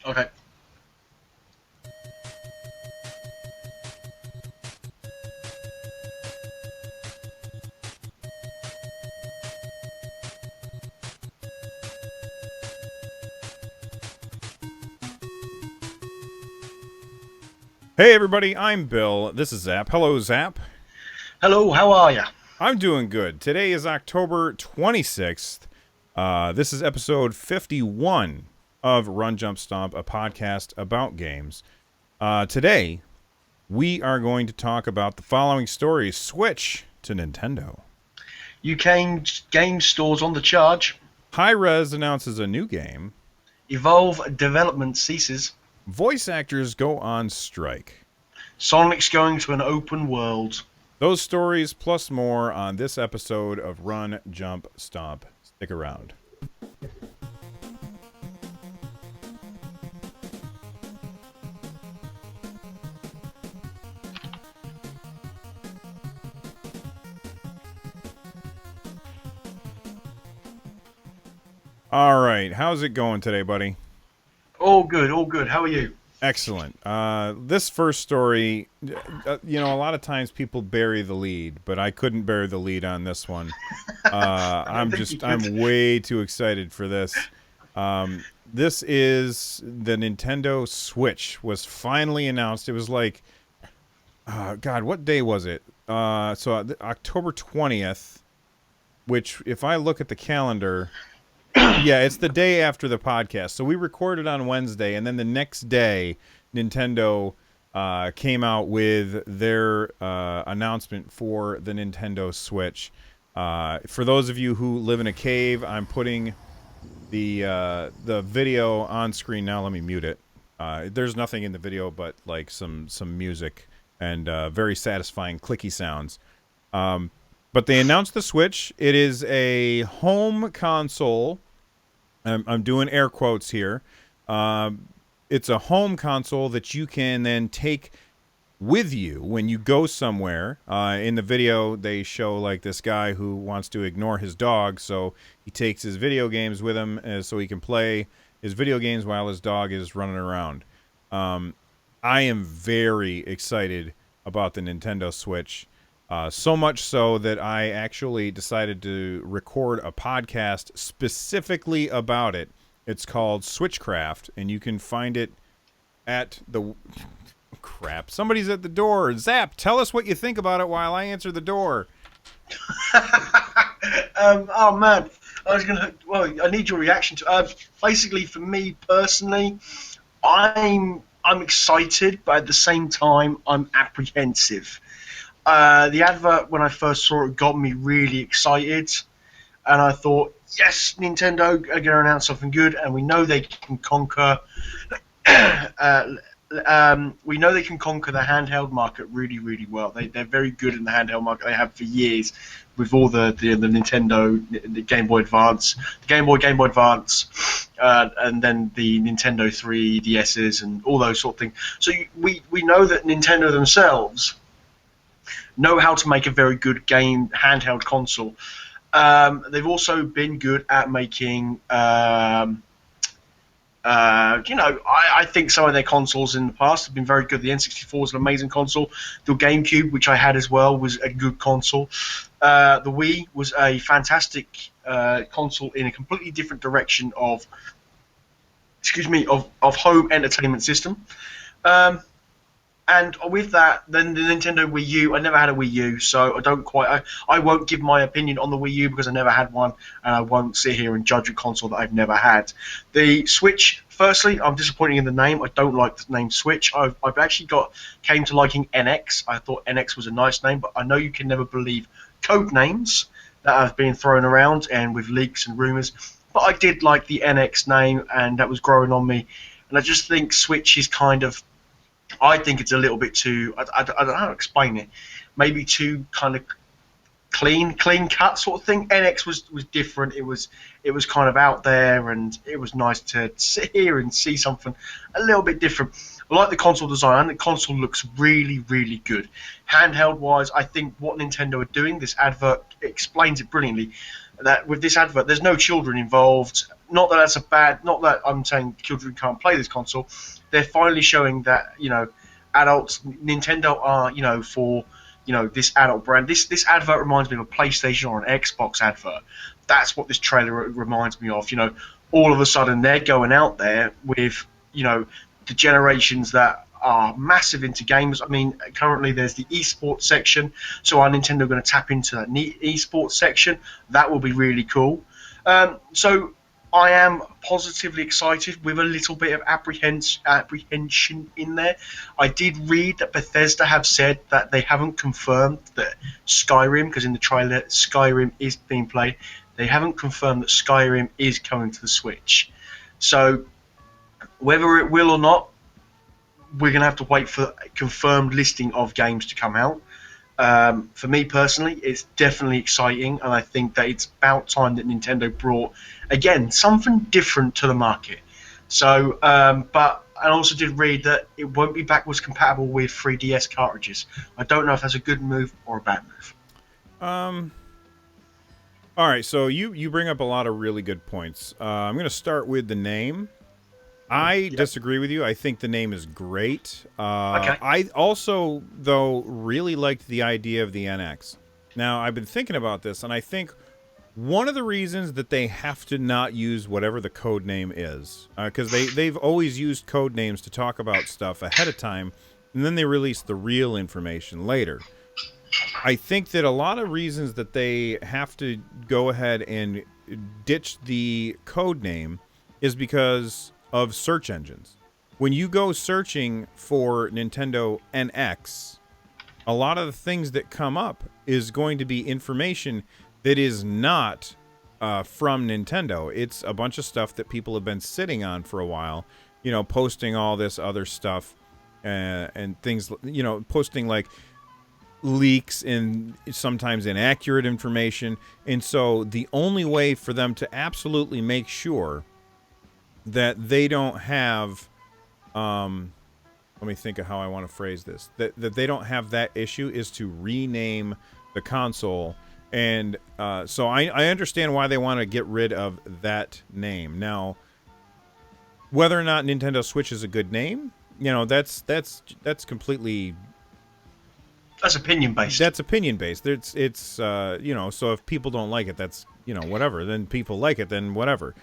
Okay. Hey everybody, I'm Bill. This is Zapp. Hello, Zapp. Hello, how are you? I'm doing good. Today is October 26th. This is episode 51 of Run Jump Stomp, a podcast about games. Today, we are going to talk about the following stories: Switch to Nintendo. UK game stores on the charge. Hi-Rez announces a new game. Evolve development ceases. Voice actors go on strike. Sonic's going to an open world. Those stories plus more on this episode of Run, Jump, Stomp. Stick around. All right, how's it going today, buddy? All good, all good. How are you? Excellent. This first story, a lot of times people bury the lead, but I couldn't bury the lead on this one. I'm way too excited for this. This is the Nintendo Switch was finally announced. It was like, God, what day was it? October 20th, which if I look at the calendar, yeah, it's the day after the podcast. So we recorded on Wednesday, and then the next day, Nintendo came out with their announcement for the Nintendo Switch. For those of you who live in a cave, I'm putting the video on screen now. Let me mute it. There's nothing in the video but like some music and very satisfying clicky sounds. But they announced the Switch. It is a home console. I'm doing air quotes here. It's a home console that you can then take with you when you go somewhere. In the video, they show like this guy who wants to ignore his dog, so he takes his video games with him so he can play his video games while his dog is running around. I am very excited about the Nintendo Switch. So much so that I actually decided to record a podcast specifically about it. It's called Switchcraft, and you can find it at the... Crap. Somebody's at the door. Zapp, tell us what you think about it while I answer the door. Oh man, I need your reaction to. Basically, for me personally, I'm excited, but at the same time, I'm apprehensive. The advert when I first saw it got me really excited, and I thought, yes, Nintendo are going to announce something good, and we know they can conquer. We know they can conquer the handheld market really, really well. They're very good in the handheld market. They have for years with all the Nintendo, the Game Boy Advance, the Game Boy Advance, and then the Nintendo 3DSs and all those sort of things. So we know that Nintendo themselves know how to make a very good game handheld console. They've also been good at making I think some of their consoles in the past have been very good. The N64 is an amazing console. The GameCube, which I had as well, was a good console. The Wii was a fantastic console in a completely different direction of home entertainment system. And with that, then the Nintendo Wii U. I never had a Wii U, so I won't give my opinion on the Wii U because I never had one, and I won't sit here and judge a console that I've never had. The Switch. Firstly, I'm disappointed in the name. I don't like the name Switch. I've actually came to liking NX. I thought NX was a nice name, but I know you can never believe code names that have been thrown around and with leaks and rumors. But I did like the NX name, and that was growing on me. And I just think Switch is kind of. I think it's a little bit too. I don't know how to explain it. Maybe too kind of clean cut sort of thing. NX was different. It was kind of out there, and it was nice to sit here and see something a little bit different. I like the console design. The console looks really, really good. Handheld wise, I think what Nintendo are doing, this advert explains it brilliantly. that with this advert, there's no children involved. Not that that's a bad. Not that I'm saying children can't play this console. They're finally showing that adults, Nintendo are for this adult brand. This advert reminds me of a PlayStation or an Xbox advert. That's what this trailer reminds me of. All of a sudden they're going out there with the generations that are massive into games. I mean, currently there's the esports section, so are Nintendo going to tap into that esports section? That will be really cool. So I am positively excited with a little bit of apprehension in there. I did read that Bethesda have said that they haven't confirmed that Skyrim, because in the trailer Skyrim is being played, they haven't confirmed that Skyrim is coming to the Switch. So whether it will or not, we're going to have to wait for a confirmed listing of games to come out. For me personally, it's definitely exciting, and I think that it's about time that Nintendo brought, again, something different to the market. So, but I also did read that it won't be backwards compatible with 3DS cartridges. I don't know if that's a good move or a bad move. All right, so you bring up a lot of really good points. I'm going to start with the name. I disagree with you. I think the name is great. Okay. I also, though, really liked the idea of the NX. Now, I've been thinking about this, and I think one of the reasons that they have to not use whatever the code name is, because they've always used code names to talk about stuff ahead of time, and then they release the real information later. I think that a lot of reasons that they have to go ahead and ditch the code name is because of search engines. When you go searching for Nintendo NX, a lot of the things that come up is going to be information that is not from Nintendo. It's a bunch of stuff that people have been sitting on for a while, posting all this other stuff and things, posting like leaks and sometimes inaccurate information. And so the only way for them to absolutely make sure that they don't have let me think of how I want to phrase this, that they don't have that issue is to rename the console. And so I understand why they want to get rid of that name. Now, whether or not Nintendo Switch is a good name, that's completely, That's opinion based. that's opinion based. It's so if people don't like it, that's whatever. Then people like it, then whatever.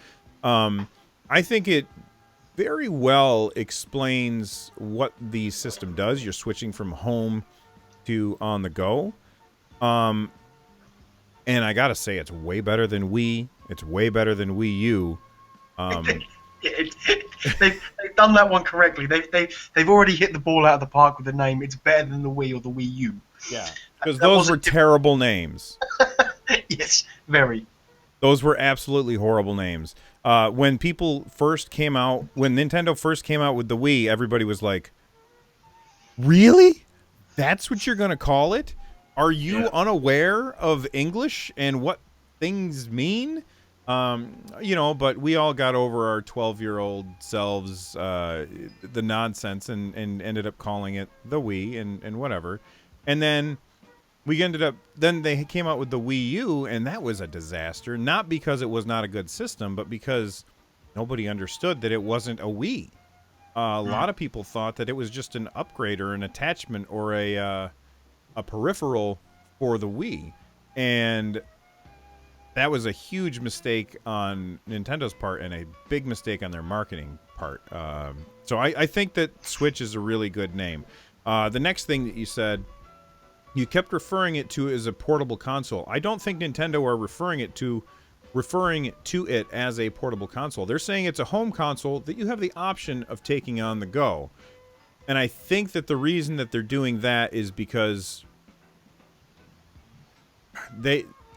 I think it very well explains what the system does. You're switching from home to on the go. And I gotta say, it's way better than Wii. It's way better than Wii U. They've done that one correctly. They've already hit the ball out of the park with the name. It's better than the Wii or the Wii U. Yeah, because those were terrible names. Yes, very. Those were absolutely horrible names. When people first came out, when Nintendo first came out with the Wii, everybody was like, "Really? That's what you're gonna call it? Are you unaware of English and what things mean?" But we all got over our 12-year-old selves, the nonsense, and ended up calling it the Wii and whatever. And then then they came out with the Wii U, and that was a disaster. Not because it was not a good system, but because nobody understood that it wasn't a Wii. A lot of people thought that it was just an upgrade or an attachment or a peripheral for the Wii. And that was a huge mistake on Nintendo's part and a big mistake on their marketing part. So I think that Switch is a really good name. The next thing that you said, you kept referring it to as a portable console. I don't think Nintendo are referring to it as a portable console. They're saying it's a home console that you have the option of taking on the go. And I think that the reason that they're doing that is because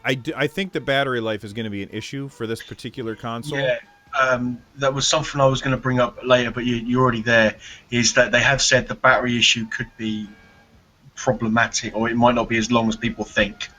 I think the battery life is going to be an issue for this particular console. Yeah, that was something I was going to bring up later, but you're already there. Is that they have said the battery issue could be problematic, or it might not be as long as people think.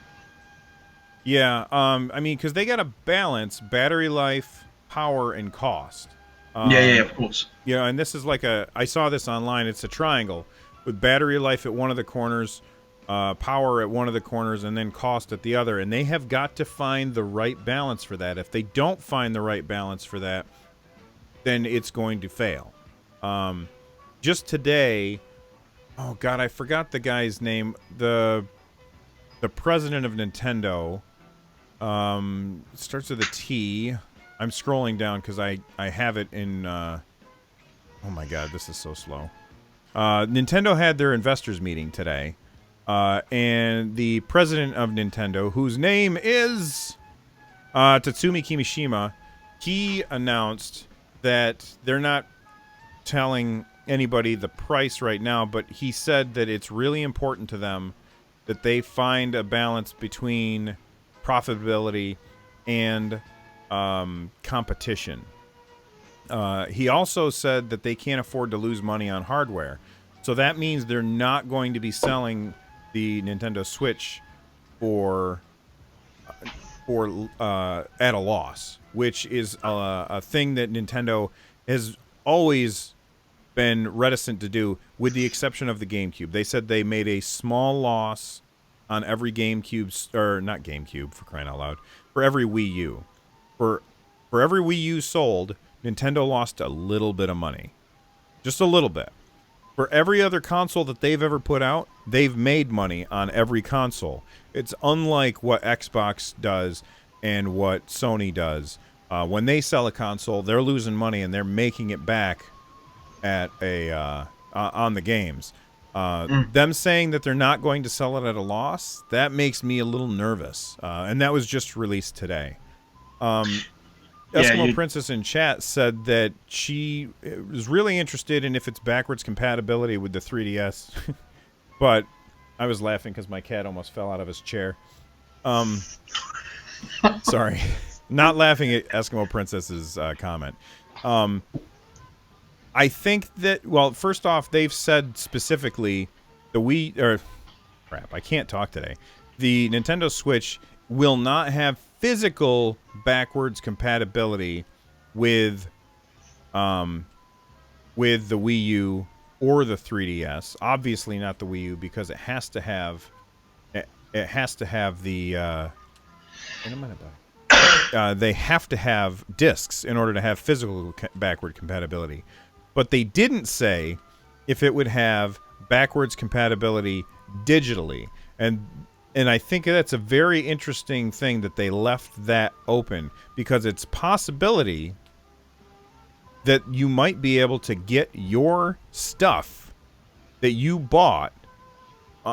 Yeah, I mean, because they got to balance battery life, power, and cost. Yeah, of course. And this is like I saw this online. It's a triangle with battery life at one of the corners, power at one of the corners and then cost at the other, and they have got to find the right balance for that. If they don't find the right balance for that, then it's going to fail. Just today, oh god, I forgot the guy's name. The president of Nintendo, starts with a T. I'm scrolling down because I have it in. Oh my god, this is so slow. Nintendo had their investors meeting today, and the president of Nintendo, whose name is Tatsumi Kimishima, he announced that they're not telling anybody the price right now, but he said that it's really important to them that they find a balance between profitability and competition. He also said that they can't afford to lose money on hardware. So that means they're not going to be selling the Nintendo Switch for at a loss, which is a thing that Nintendo has always been reticent to do, with the exception of the GameCube. They said they made a small loss on every GameCube, or not GameCube, for crying out loud, for every Wii U. For every Wii U sold, Nintendo lost a little bit of money. Just a little bit. For every other console that they've ever put out, they've made money on every console. It's unlike what Xbox does and what Sony does. When they sell a console, they're losing money and they're making it back at on the games. Them saying that they're not going to sell it at a loss, that makes me a little nervous. And that was just released today. Eskimo Princess in chat said that she was really interested in if it's backwards compatibility with the 3DS. But I was laughing because my cat almost fell out of his chair. Sorry. Not laughing at Eskimo Princess's comment. I think that, well, first off, they've said specifically the I can't talk today. The Nintendo Switch will not have physical backwards compatibility with the Wii U or the 3DS. Obviously not the Wii U, because it has to have the they have to have discs in order to have physical backward compatibility. But they didn't say if it would have backwards compatibility digitally. And I think that's a very interesting thing that they left that open, because it's possibility that you might be able to get your stuff that you bought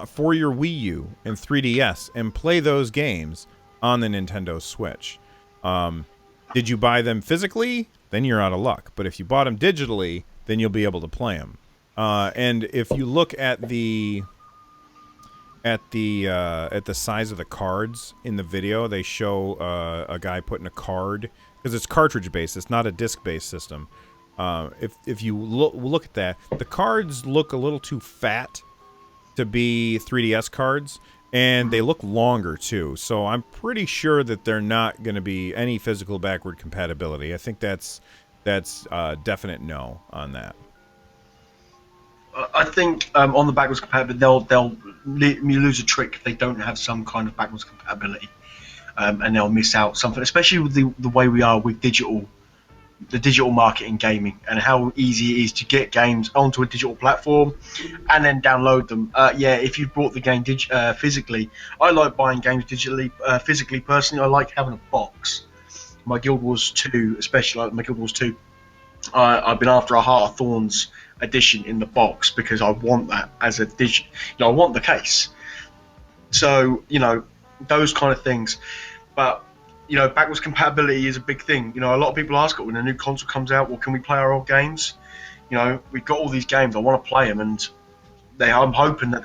for your Wii U and 3DS and play those games on the Nintendo Switch. Did you buy them physically? Then you're out of luck. But if you bought them digitally, then you'll be able to play them. And if you look at the size of the cards in the video, they show a guy putting a card, because it's cartridge based. It's not a disc based system. If you look at that, the cards look a little too fat to be 3DS cards, and they look longer too. So I'm pretty sure that they're not going to be any physical backward compatibility. I think that's definite no on that. I think on the backwards compatibility, they'll lose a trick if they don't have some kind of backwards compatibility, and they'll miss out something, especially with the way we are with the digital market in gaming, and how easy it is to get games onto a digital platform and then download them. If you bought the game physically, I like buying games digitally. Physically, personally, I like having a box. My Guild Wars 2, especially like my Guild Wars 2, I've been after a Heart of Thorns edition in the box, because I want that as a digital. I want the case. So those kind of things. But backwards compatibility is a big thing. A lot of people ask it when a new console comes out. Well, can we play our old games? We've got all these games. I want to play them, and I'm hoping that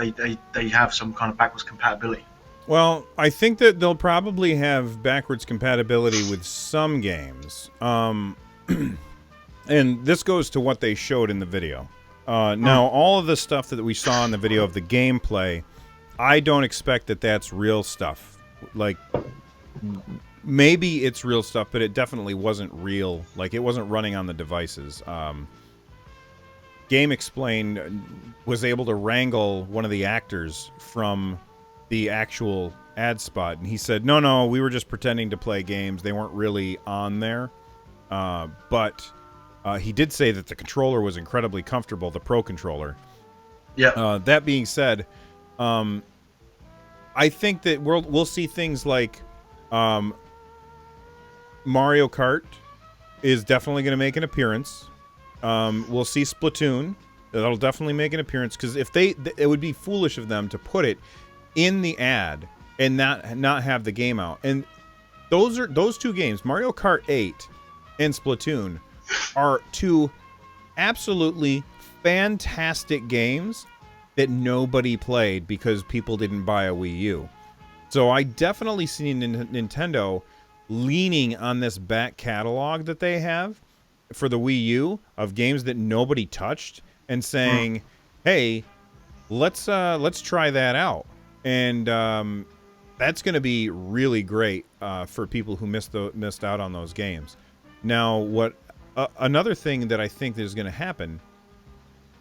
they have some kind of backwards compatibility. Well, I think that they'll probably have backwards compatibility with some games. And this goes to what they showed in the video. Now, all of the stuff that we saw in the video of the gameplay, I don't expect that that's real stuff. Like, maybe it's real stuff, but it definitely wasn't real. Like, it wasn't running on the devices. Game Explain was able to wrangle one of the actors from the actual ad spot, and he said, "No, we were just pretending to play games. They weren't really on there." But he did say that the controller was incredibly comfortable, the Pro controller. Yeah. That being said, I think that we'll see things like Mario Kart is definitely going to make an appearance. We'll see Splatoon. That'll definitely make an appearance, because if it would be foolish of them to put it in the ad and not have the game out. And those two games, Mario Kart 8 and Splatoon, are two absolutely fantastic games that nobody played because people didn't buy a Wii U. So I definitely see Nintendo leaning on this back catalog that they have for the Wii U of games that nobody touched and saying, "Hey, let's try that out." And that's going to be really great for people who missed out on those games. Now, another thing that I think is going to happen,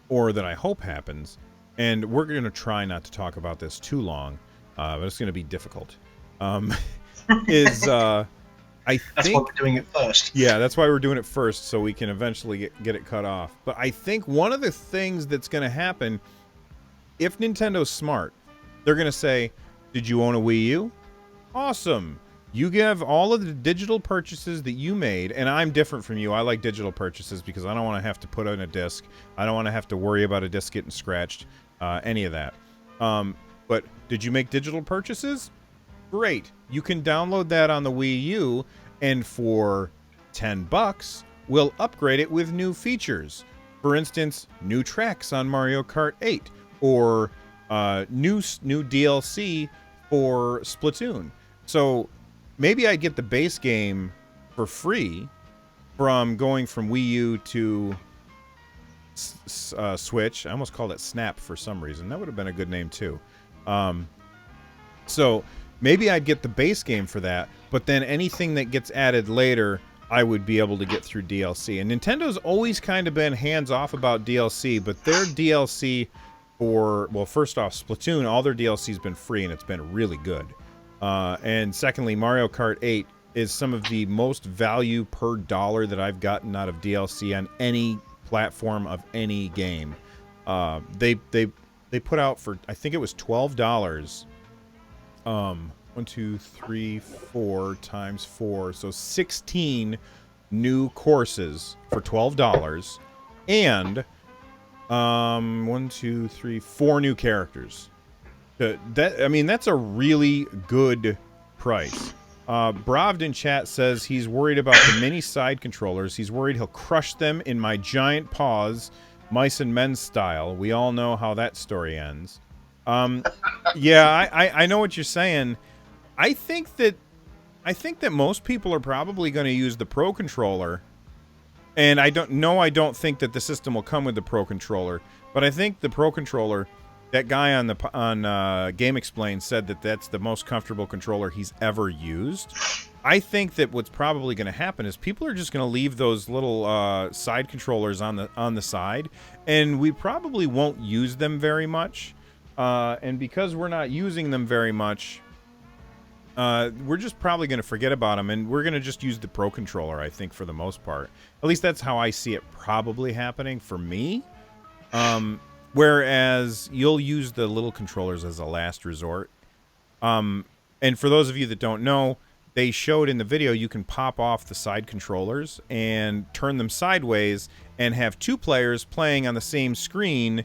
or that I hope happens, and we're going to try not to talk about this too long, but it's going to be difficult, is I That's think... why we're doing it first. Yeah, that's why we're doing it first, so we can eventually get it cut off. But I think one of the things that's going to happen, if Nintendo's smart, they're going to say, "Did you own a Wii U? Awesome. You give all of the digital purchases that you made," and I'm different from you. I like digital purchases because I don't want to have to put in a disc. I don't want to have to worry about a disc getting scratched, any of that. But did you make digital purchases? Great. You can download that on the Wii U, and for $10, we'll upgrade it with new features. For instance, new tracks on Mario Kart 8, or new DLC for Splatoon. So maybe I get the base game for free from going from Wii U to Switch. I almost called it Snap for some reason. That would have been a good name too. So maybe I'd get the base game for that, but then anything that gets added later, I would be able to get through DLC. And Nintendo's always kind of been hands-off about DLC, but their DLC for, well, first off, Splatoon, all their DLC's been free, and it's been really good. And secondly, Mario Kart 8 is some of the most value per dollar that I've gotten out of DLC on any platform of any game. They put out for, I think it was $12. 1, 2, 3, 4 times 4, so 16 new courses for $12, and 1, 2, 3, 4 new characters. That's a really good price. Bravd in chat says he's worried about the mini side controllers. He's worried he'll crush them in my giant paws, mice and men style. We all know how that story ends. Yeah, I know what you're saying. I think that most people are probably going to use the Pro controller, and I don't think that the system will come with the Pro controller, but I think the Pro controller, that guy on Game Explain said that that's the most comfortable controller he's ever used. I think that what's probably going to happen is people are just going to leave those little side controllers on the side, and we probably won't use them very much. And because we're not using them very much, we're just probably going to forget about them, and we're going to just use the Pro controller, I think, for the most part. At least that's how I see it probably happening for me. Whereas you'll use the little controllers as a last resort. And for those of you that don't know, they showed in the video you can pop off the side controllers and turn them sideways and have two players playing on the same screen,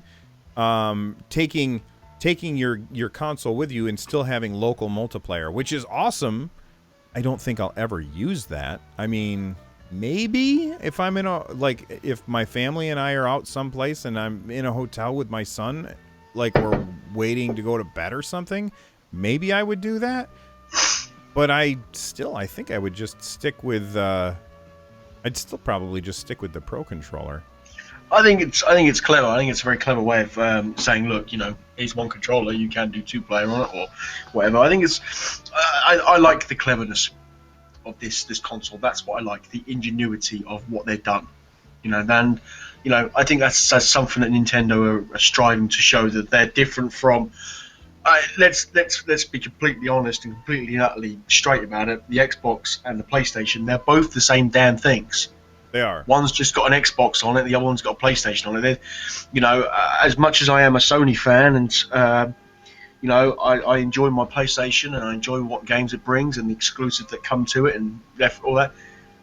taking your console with you and still having local multiplayer, which is awesome. I don't think I'll ever use that. I mean, maybe if I'm if my family and I are out someplace and I'm in a hotel with my son, like we're waiting to go to bed or something, maybe I would do that. But I think I would just stick with I'd still probably just stick with the Pro controller. I think it's clever. I think it's a very clever way of saying, look, here's one controller, you can do two player on it or whatever. I think it's I like the cleverness of this console. That's what I like, the ingenuity of what they've done. And I think that's something that Nintendo are striving to show, that they're different from. Let's be completely honest and completely and utterly straight about it. The Xbox and the PlayStation, they're both the same damn things. They are. One's just got an Xbox on it, the other one's got a PlayStation on it. As much as I am a Sony fan, and I enjoy my PlayStation and I enjoy what games it brings and the exclusives that come to it and all that.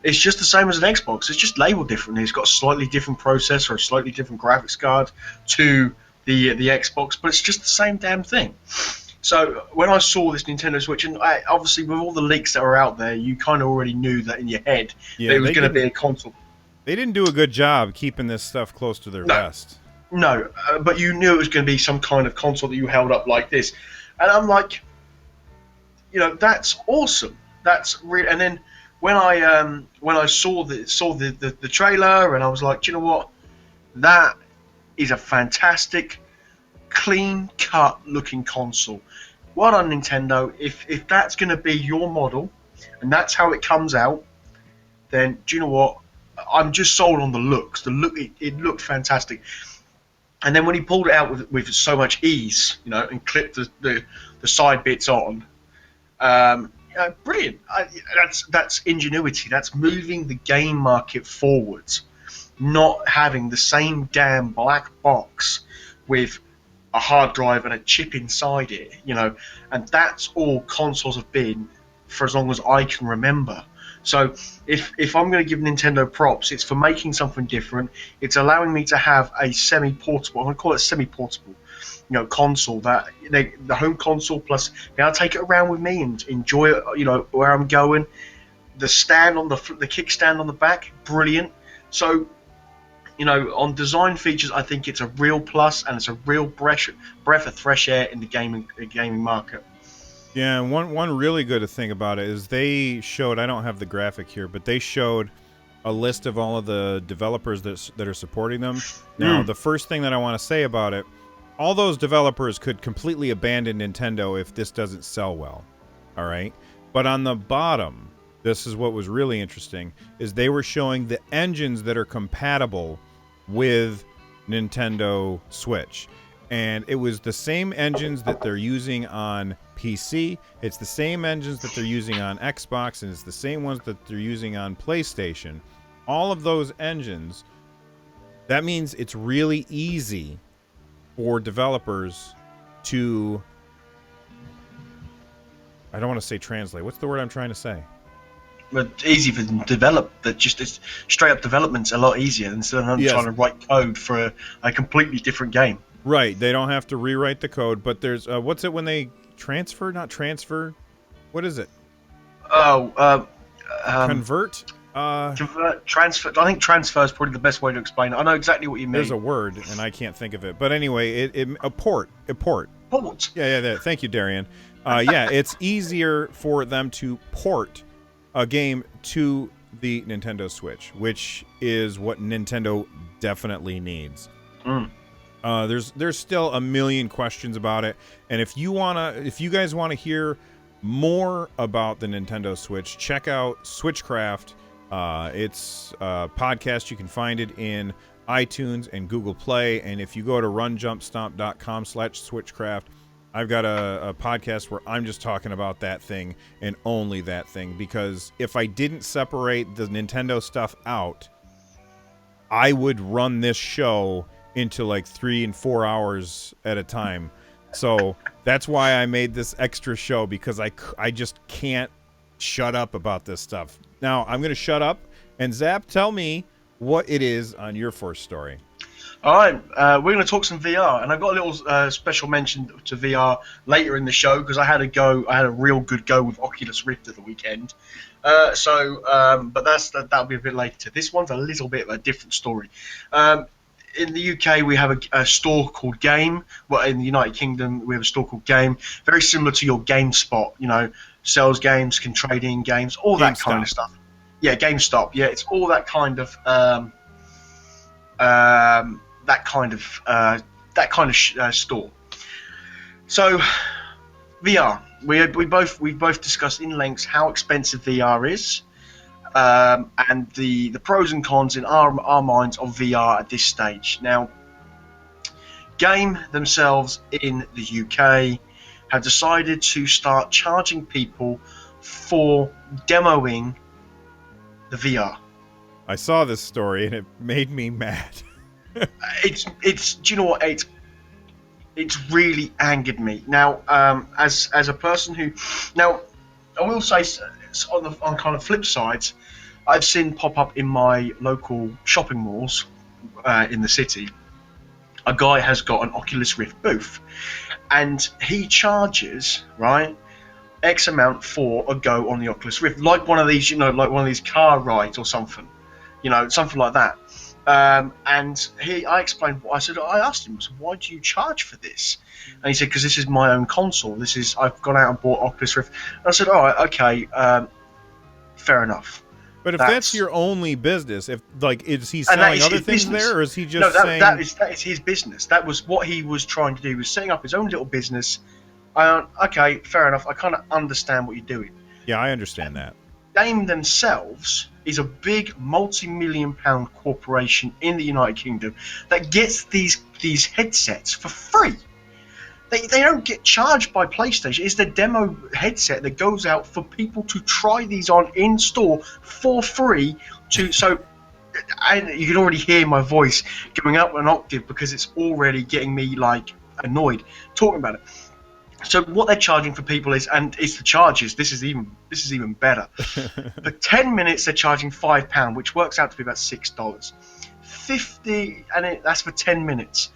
It's just the same as an Xbox. It's just labeled differently. It's got a slightly different processor, a slightly different graphics card to the Xbox, but it's just the same damn thing. So when I saw this Nintendo Switch, and obviously with all the leaks that were out there, you kind of already knew that in your head that Yeah, it was going to be a console. They didn't do a good job keeping this stuff close to their No, vest. no, but you knew it was going to be some kind of console that you held up like this, and I'm like, that's awesome. That's real. And then when I saw the trailer, and I was like, do you know what? That is a fantastic, clean cut looking console. Well done, Nintendo. If that's going to be your model, and that's how it comes out, then do you know what? I'm just sold on the looks. It looked fantastic. And then when he pulled it out with so much ease, and clipped the side bits on, brilliant. That's ingenuity. That's moving the game market forwards. Not having the same damn black box with a hard drive and a chip inside it, and that's all consoles have been for as long as I can remember. So if I'm going to give Nintendo props, it's for making something different. It's allowing me to have a semi-portable, I'm going to call it semi-portable, console, that the home console, plus be able to take it around with me and enjoy it, where I'm going. The stand on the kickstand on the back, brilliant. So on design features, I think it's a real plus, and it's a real breath of fresh air in the gaming market. Yeah, and one really good thing about it is they showed, I don't have the graphic here, but they showed a list of all of the developers that are supporting them. Now, the first thing that I want to say about it, all those developers could completely abandon Nintendo if this doesn't sell well. All right? But on the bottom, this is what was really interesting, is they were showing the engines that are compatible with Nintendo Switch. And it was the same engines that they're using on PC. It's the same engines that they're using on Xbox, and it's the same ones that they're using on PlayStation. All of those engines, that means it's really easy for developers to, I don't want to say translate. What's the word I'm trying to say? But easy for them to develop. That just it's straight up development's a lot easier instead of trying to write code for a completely different game. Right, they don't have to rewrite the code, but there's what's it when they transfer? Not transfer. What is it? Convert. Convert, transfer. I think transfer is probably the best way to explain it. I know exactly what you mean. There's a word, and I can't think of it. But anyway, a port. Port. Yeah. Thank you, Darian. Yeah, it's easier for them to port a game to the Nintendo Switch, which is what Nintendo definitely needs. There's still a million questions about it, and if you guys wanna hear more about the Nintendo Switch, check out Switchcraft. It's a podcast. You can find it in iTunes and Google Play, and if you go to runjumpstomp.com/Switchcraft, I've got a podcast where I'm just talking about that thing and only that thing, because if I didn't separate the Nintendo stuff out, I would run this show into like 3 and 4 hours at a time. So that's why I made this extra show, because I just can't shut up about this stuff. Now I'm going to shut up, and Zapp, tell me what it is on your first story. All right, we're going to talk some VR, and I've got a little special mention to VR later in the show, because I had a real good go with Oculus Rift at the weekend. But that'll be a bit later. This one's a little bit of a different story. In the UK, we have a store called Game. Well, in the United Kingdom, we have a store called Game, very similar to your GameSpot. Sells games, can trade in games, all that kind of stuff. Yeah, GameStop. Yeah, it's all that kind of store. So VR, we've both discussed in length how expensive VR is. and the pros and cons in our minds of VR at this stage. Now, Game themselves in the UK have decided to start charging people for demoing the VR. I saw this story and it made me mad. It's do you know what, it's really angered me. Now, as a person who, now I will say, on kind of flip sides, I've seen pop up in my local shopping malls in the city. A guy has got an Oculus Rift booth, and he charges, right, X amount for a go on the Oculus Rift, like one of these, like one of these car rides or something, something like that. And I explained what I said. I asked him, so why do you charge for this? And he said, because this is my own console. I've gone out and bought Oculus Rift. And I said, all right, okay, fair enough. But if that's your only business, is he selling other things business there, or is he just saying that is his business? That was what he was trying to do. Was setting up his own little business. Okay, fair enough. I kind of understand what you're doing. Yeah, I understand that. Game themselves is a big multi-million-pound corporation in the United Kingdom that gets these headsets for free. They don't get charged by PlayStation. It's the demo headset that goes out for people to try these on in store for free. And you can already hear my voice going up an octave because it's already getting me annoyed talking about it. So what they're charging for people is, and it's the charges. This is even better. For 10 minutes, they're charging £5, which works out to be about $6. That's for 10 minutes.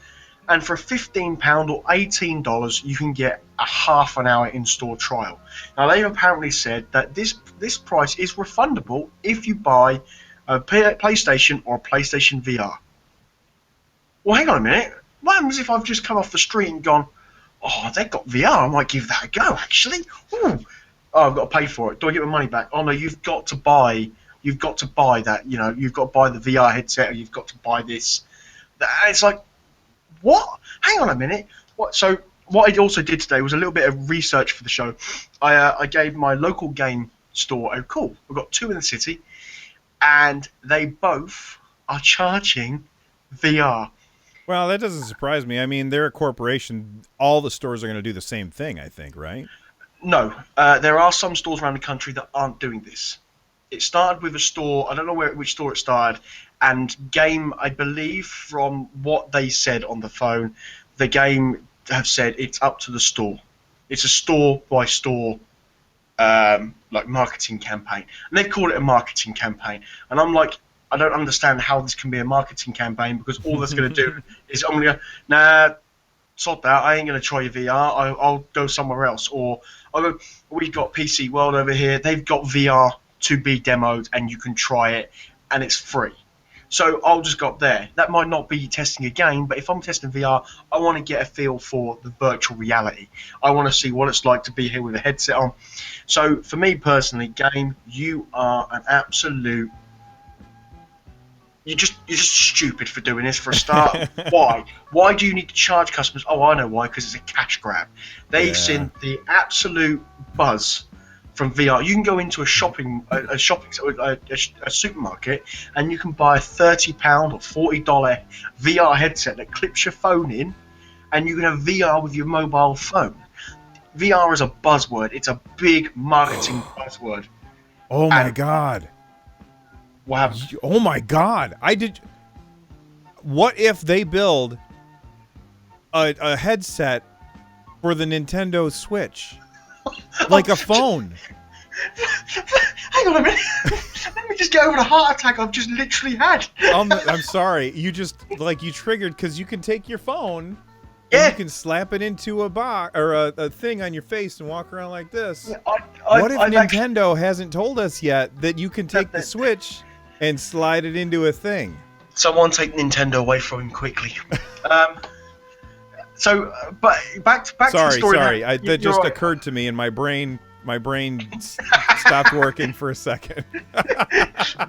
And for £15 or $18, you can get a half an hour in-store trial. Now, they've apparently said that this price is refundable if you buy a PlayStation or a PlayStation VR. Well, hang on a minute. What happens if I've just come off the street and gone, oh, they've got VR, I might give that a go, actually. Ooh. Oh, I've got to pay for it. Do I get my money back? Oh, no, you've got to buy that. You've got to buy the VR headset, or you've got to buy this. It's like, what? Hang on a minute. What? So what I also did today was a little bit of research for the show. I gave my local game store a call. We've got two in the city, and they both are charging VR. Well, that doesn't surprise me. I mean, they're a corporation. All the stores are going to do the same thing, I think, right? No. There are some stores around the country that aren't doing this. It started with a store, I don't know which store it started, and Game, I believe from what they said on the phone, the Game have said it's up to the store. It's a store-by-store marketing campaign. And they've called it a marketing campaign. And I'm like, I don't understand how this can be a marketing campaign, because all that's going to do is I'm going to go, nah, sod that, I ain't going to try your VR, I'll go somewhere else. Or we've got PC World over here, they've got VR to be demoed and you can try it and it's free. So I'll just go up there. That might not be testing a game, but if I'm testing VR, I want to get a feel for the virtual reality. I want to see what it's like to be here with a headset on. So for me personally, Game, you are an absolute... You're just stupid for doing this for a start. Why? Why do you need to charge customers? Oh, I know why, because it's a cash grab. They've seen the absolute buzz from VR. You can go into a supermarket and you can buy a £30 or $40 VR headset that clips your phone in, and you can have VR with your mobile phone. VR is a buzzword. It's a big marketing buzzword. Oh my God. What happened? Oh my God. What if they build a headset for the Nintendo Switch? Like a phone. Hang on a minute. Let me just get over the heart attack I've just literally had. I'm sorry. You triggered because you can take your phone and you can slap it into a box or a thing on your face and walk around like this. Yeah, what if Nintendo hasn't told us yet that you can take the Switch and slide it into a thing? Someone take Nintendo away from him quickly. But back to the story. Sorry, that just occurred to me, and my brain stopped working for a second.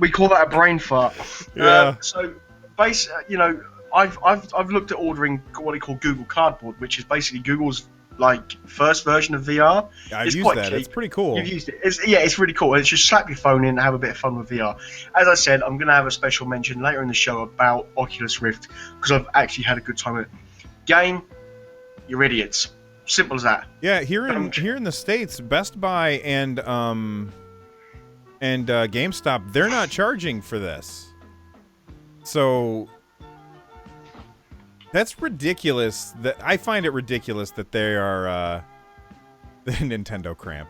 We call that a brain fart. Yeah. I've looked at ordering what they call Google Cardboard, which is basically Google's like first version of VR. I've It's used quite that. It's cheap. pretty You've cool. used it. It's really cool. It's just slap your phone in and have a bit of fun with VR. As I said, I'm going to have a special mention later in the show about Oculus Rift because I've actually had a good time with it. Game, you're idiots. Simple as that. Yeah, here in Don't. here in the States, Best Buy and GameStop, they're not charging for this. So that's ridiculous. That I find it ridiculous that they are the Nintendo cramp.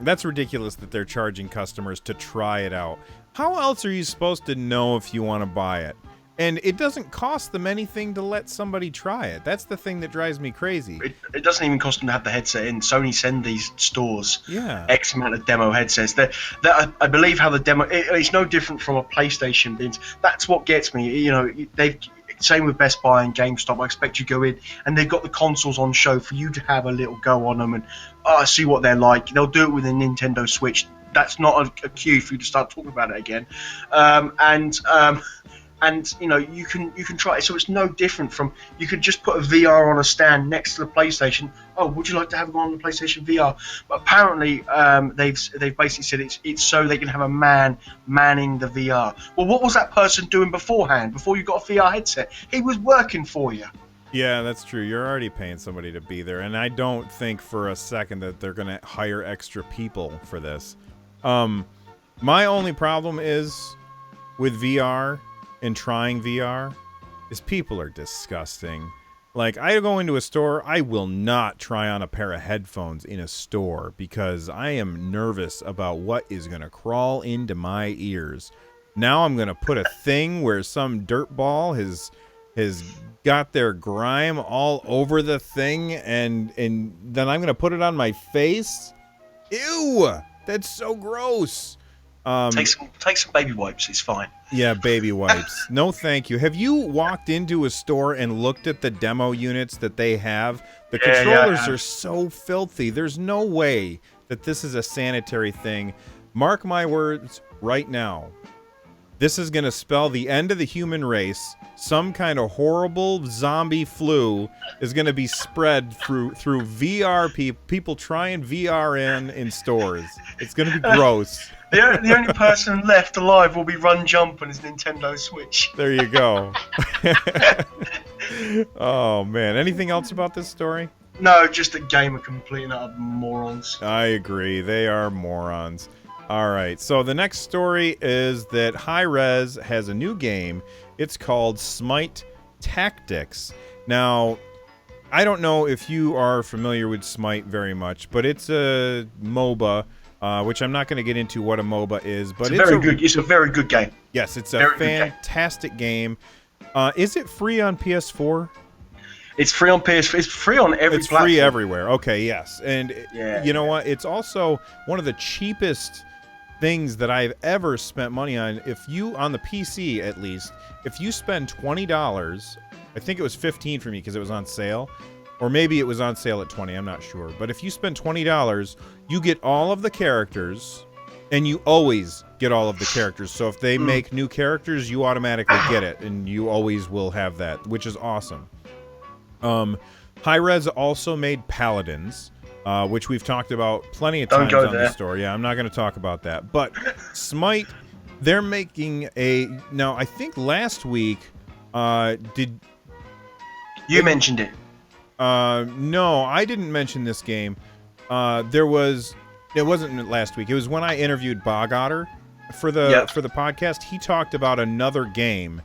That's ridiculous that they're charging customers to try it out. How else are you supposed to know if you want to buy it? And it doesn't cost them anything to let somebody try it. That's the thing that drives me crazy. It doesn't even cost them to have the headset in. Sony send these stores Yeah. X amount of demo headsets. I believe how the demo. It's no different from a PlayStation bin. That's what gets me. You know, they've same with Best Buy and GameStop. I expect you go in and they've got the consoles on show for you to have a little go on them and see what they're like. They'll do it with a Nintendo Switch. That's not a cue for you to start talking about it again. And you know you can try it, so it's no different from you could just put a VR on a stand next to the PlayStation. Oh, would you like to have it on the PlayStation VR? But apparently they've basically said it's so they can have a man manning the VR. Well, what was that person doing beforehand? Before you got a VR headset, he was working for you. Yeah, that's true. You're already paying somebody to be there, and I don't think for a second that they're going to hire extra people for this. My only problem is with VR and trying VR is people are disgusting. Like, I go into a store, I will not try on a pair of headphones in a store because I am nervous about what is going to crawl into my ears. Now I'm going to put a thing where some dirtball has got their grime all over the thing, and then I'm going to put it on my face. Ew! That's so gross. Take some baby wipes. It's fine. Yeah, baby wipes. No, thank you. Have you walked into a store and looked at the demo units that they have? The controllers are so filthy. There's no way that this is a sanitary thing. Mark my words right now. This is going to spell the end of the human race. Some kind of horrible zombie flu is going to be spread through VR. People trying VR in stores. It's going to be gross. The only person left alive will be Run Jump on his Nintendo Switch. There you go. Oh, man. Anything else about this story? No, just a game of complete and utter morons. I agree. They are morons. All right. So the next story is that Hi-Rez has a new game. It's called Smite Tactics. Now, I don't know if you are familiar with Smite very much, but it's a MOBA. Which I'm not going to get into what a MOBA is, but it's a very good game. Yes, it's a fantastic game. Is it free on PS4? It's free on PS4. It's free on every platform. Free everywhere. Okay, yes. And you know what? It's also one of the cheapest things that I've ever spent money on. If you, on the PC at least, if you spend $20, I think it was $15 for me because it was on sale. Or maybe it was on sale at $20, I'm not sure. But if you spend $20, you get all of the characters, and you always get all of the characters. So if they make new characters, you automatically get it, and you always will have that, which is awesome. Hi-Rez also made Paladins, which we've talked about plenty of times on the story. Yeah, I'm not going to talk about that. But Smite, they're making a... Now, I think last week, mentioned it. No, I didn't mention this game. It wasn't last week. It was when I interviewed Bog Otter for the podcast. He talked about another game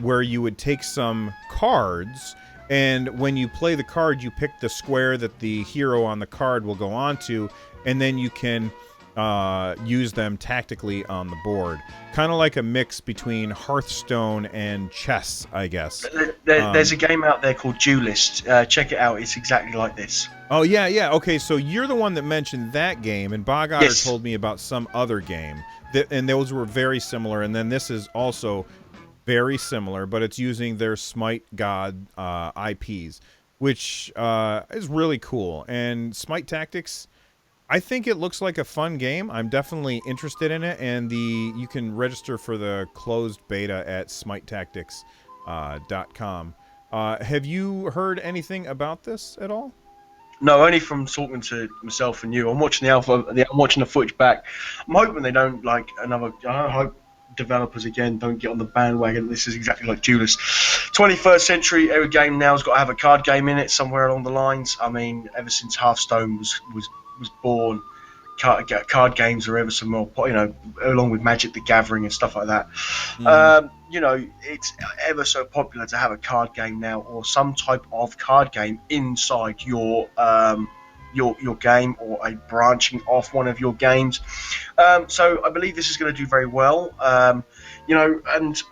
where you would take some cards, and when you play the card, you pick the square that the hero on the card will go onto, and then you can use them tactically on the board. Kind of like a mix between Hearthstone and chess, I guess. There's a game out there called Duelist. Check it out. It's exactly like this. Oh, yeah. Okay, so you're the one that mentioned that game, and Bog Otter told me about some other game. And those were very similar, and then this is also very similar, but it's using their Smite God IPs, which is really cool. And Smite Tactics, I think it looks like a fun game. I'm definitely interested in it, and you can register for the closed beta at smitetactics.com. Have you heard anything about this at all? No, only from talking to myself and you. I'm watching the alpha. I'm watching the footage back. I'm hoping they don't like another. I hope developers again don't get on the bandwagon. This is exactly like Duelist. 21st century, every game now's got to have a card game in it somewhere along the lines. I mean, ever since Hearthstone was born, card games are ever so more, along with Magic the Gathering and stuff like that. Mm-hmm. It's ever so popular to have a card game now, or some type of card game inside your game, or a branching off one of your games. So I believe this is going to do very well. And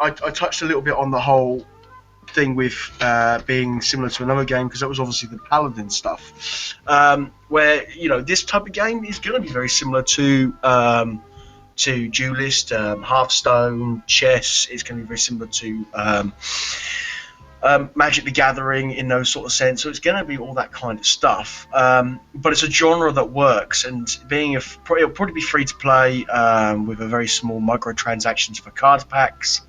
I touched a little bit on the whole thing with being similar to another game, because that was obviously the Paladin stuff, where this type of game is going to be very similar to Duelist, Hearthstone, chess. It's going to be very similar to Magic the Gathering in those sort of sense. So it's going to be all that kind of stuff. But it's a genre that works, and it'll probably be free to play, with a very small microtransactions for card packs.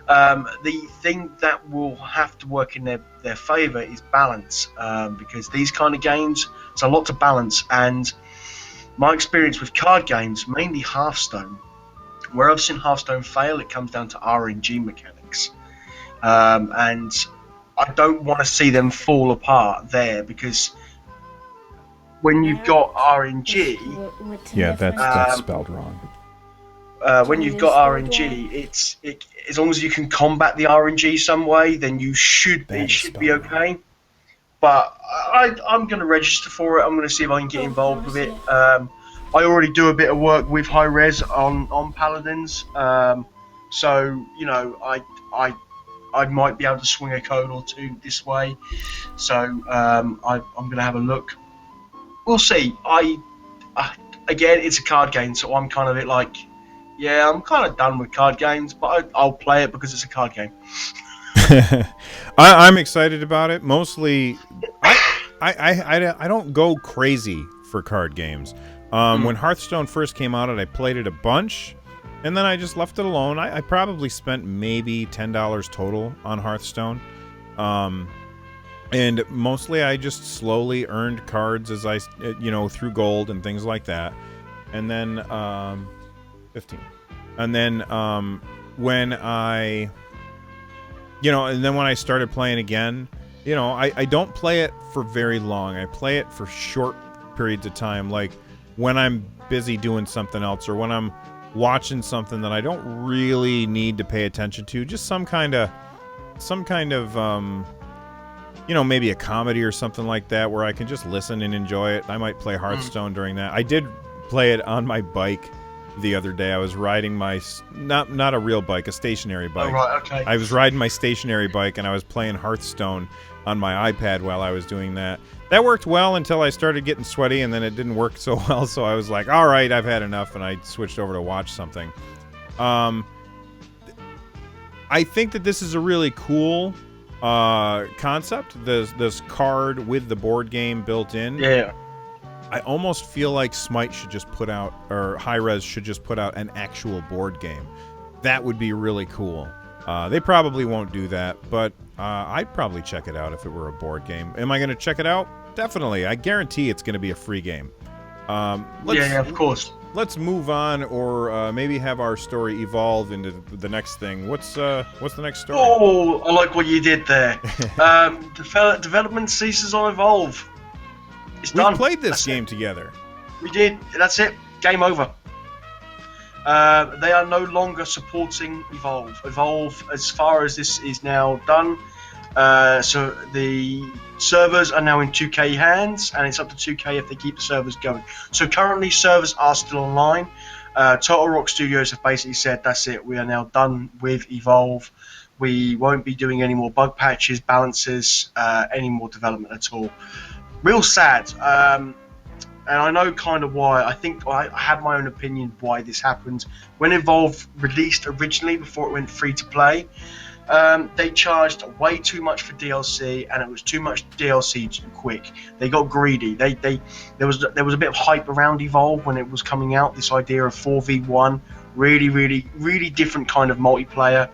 The thing that will have to work in their favour is balance, because these kind of games, it's a lot to balance. And my experience with card games, mainly Hearthstone, where I've seen Hearthstone fail, it comes down to RNG mechanics. And I don't want to see them fall apart there, because when you've got RNG, What's the Yeah, that's difference? spelled wrong. when Can you've you got spell it RNG, wrong? it's as long as you can combat the RNG some way, then That it is should be spelled wrong. okay. But I'm going to register for it. I'm going to see if I can get Oh, I involved don't with see it. it. I already do a bit of work with high res on Paladins, so I might be able to swing a code or two this way. So I'm going to have a look. We'll see. I again, it's a card game, so I'm kind of like, yeah, I'm kind of done with card games, but I'll play it because it's a card game. I'm excited about it. Mostly, I don't go crazy for card games. Mm. When Hearthstone first came out, I played it a bunch, and then I just left it alone. I probably spent maybe $10 total on Hearthstone, and mostly I just slowly earned cards as through gold and things like that, and then 15, and then when I and then when I started playing again, I don't play it for very long. I play it for short periods of time, like when I'm busy doing something else, or when I'm watching something that I don't really need to pay attention to, just some kind of maybe a comedy or something like that, where I can just listen and enjoy it. I might play Mm. Hearthstone during that. I did play it on my bike the other day. I was riding my not a real bike, a stationary Oh bike. right, okay. I was riding my stationary bike, and I was playing Hearthstone on my iPad while I was doing that. That worked well until I started getting sweaty, and then it didn't work so well. So I was like, all right, I've had enough, and I switched over to watch something. I think that this is a really cool concept. This card with the board game built in. Yeah. I almost feel like Smite should just put out, or Hi-Rez should just put out an actual board game. That would be really cool. They probably won't do that, but I'd probably check it out if it were a board game. Am I going to check it out? Definitely. I guarantee it's going to be a free game. Yeah, of course. Let's move on, or maybe have our story evolve into the next thing. What's the next story? Oh, I like what you did there. Development ceases on Evolve. It's We've done. played this That's game it. together. We did. That's it. Game over. They are no longer supporting Evolve. Evolve, as far as this is now done, so the servers are now in 2K hands, and it's up to 2K if they keep the servers going. So currently, servers are still online. Total Rock Studios have basically said, that's it, we are now done with Evolve. We won't be doing any more bug patches, balances, any more development at all. Real sad. And I know kind of why. I think I have my own opinion why this happened. When Evolve released originally, before it went free to play, they charged way too much for DLC, and it was too much DLC too quick. They got greedy. There was a bit of hype around Evolve when it was coming out. This idea of 4v1, really, really, really different kind of multiplayer.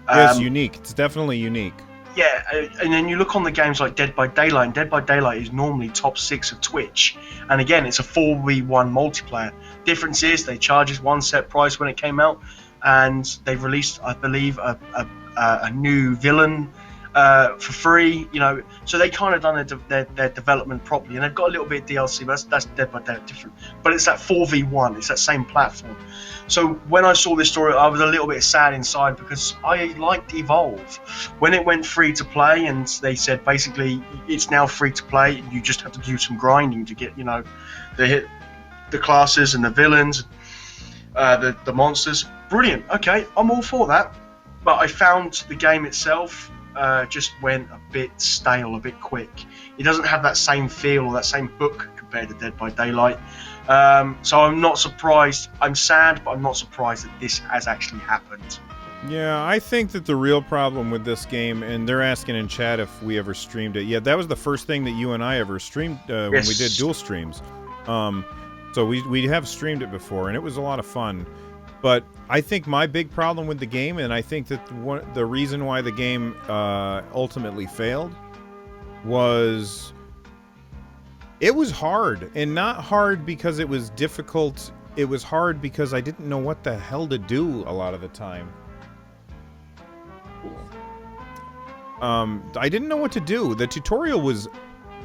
It's unique. It's definitely unique. Yeah, and then you look on the games like Dead by Daylight, and Dead by Daylight is normally top 6 of Twitch. And again, it's a 4v1 multiplayer. Difference is they charge us one set price when it came out, and they've released, I believe, a new villain for free. So they kind of done their development properly, and they've got a little bit of DLC, but that's Dead by Daylight different. But it's that 4v1, it's that same platform. So when I saw this story, I was a little bit sad inside because I liked Evolve. When it went free to play, and they said basically it's now free to play, you just have to do some grinding to get the classes and the villains, the monsters. Brilliant. Okay, I'm all for that. But I found the game itself just went a bit stale, a bit quick. It doesn't have that same feel or that same hook compared to Dead by Daylight. So I'm not surprised. I'm sad, but I'm not surprised that this has actually happened. Yeah, I think that the real problem with this game, and they're asking in chat if we ever streamed it. Yeah, that was the first thing that you and I ever streamed when we did dual streams. So we have streamed it before, and it was a lot of fun. But I think my big problem with the game, and I think that the reason why the game ultimately failed, was it was hard. And not hard because it was difficult. It was hard because I didn't know what the hell to do a lot of the time. I didn't know what to do. The tutorial was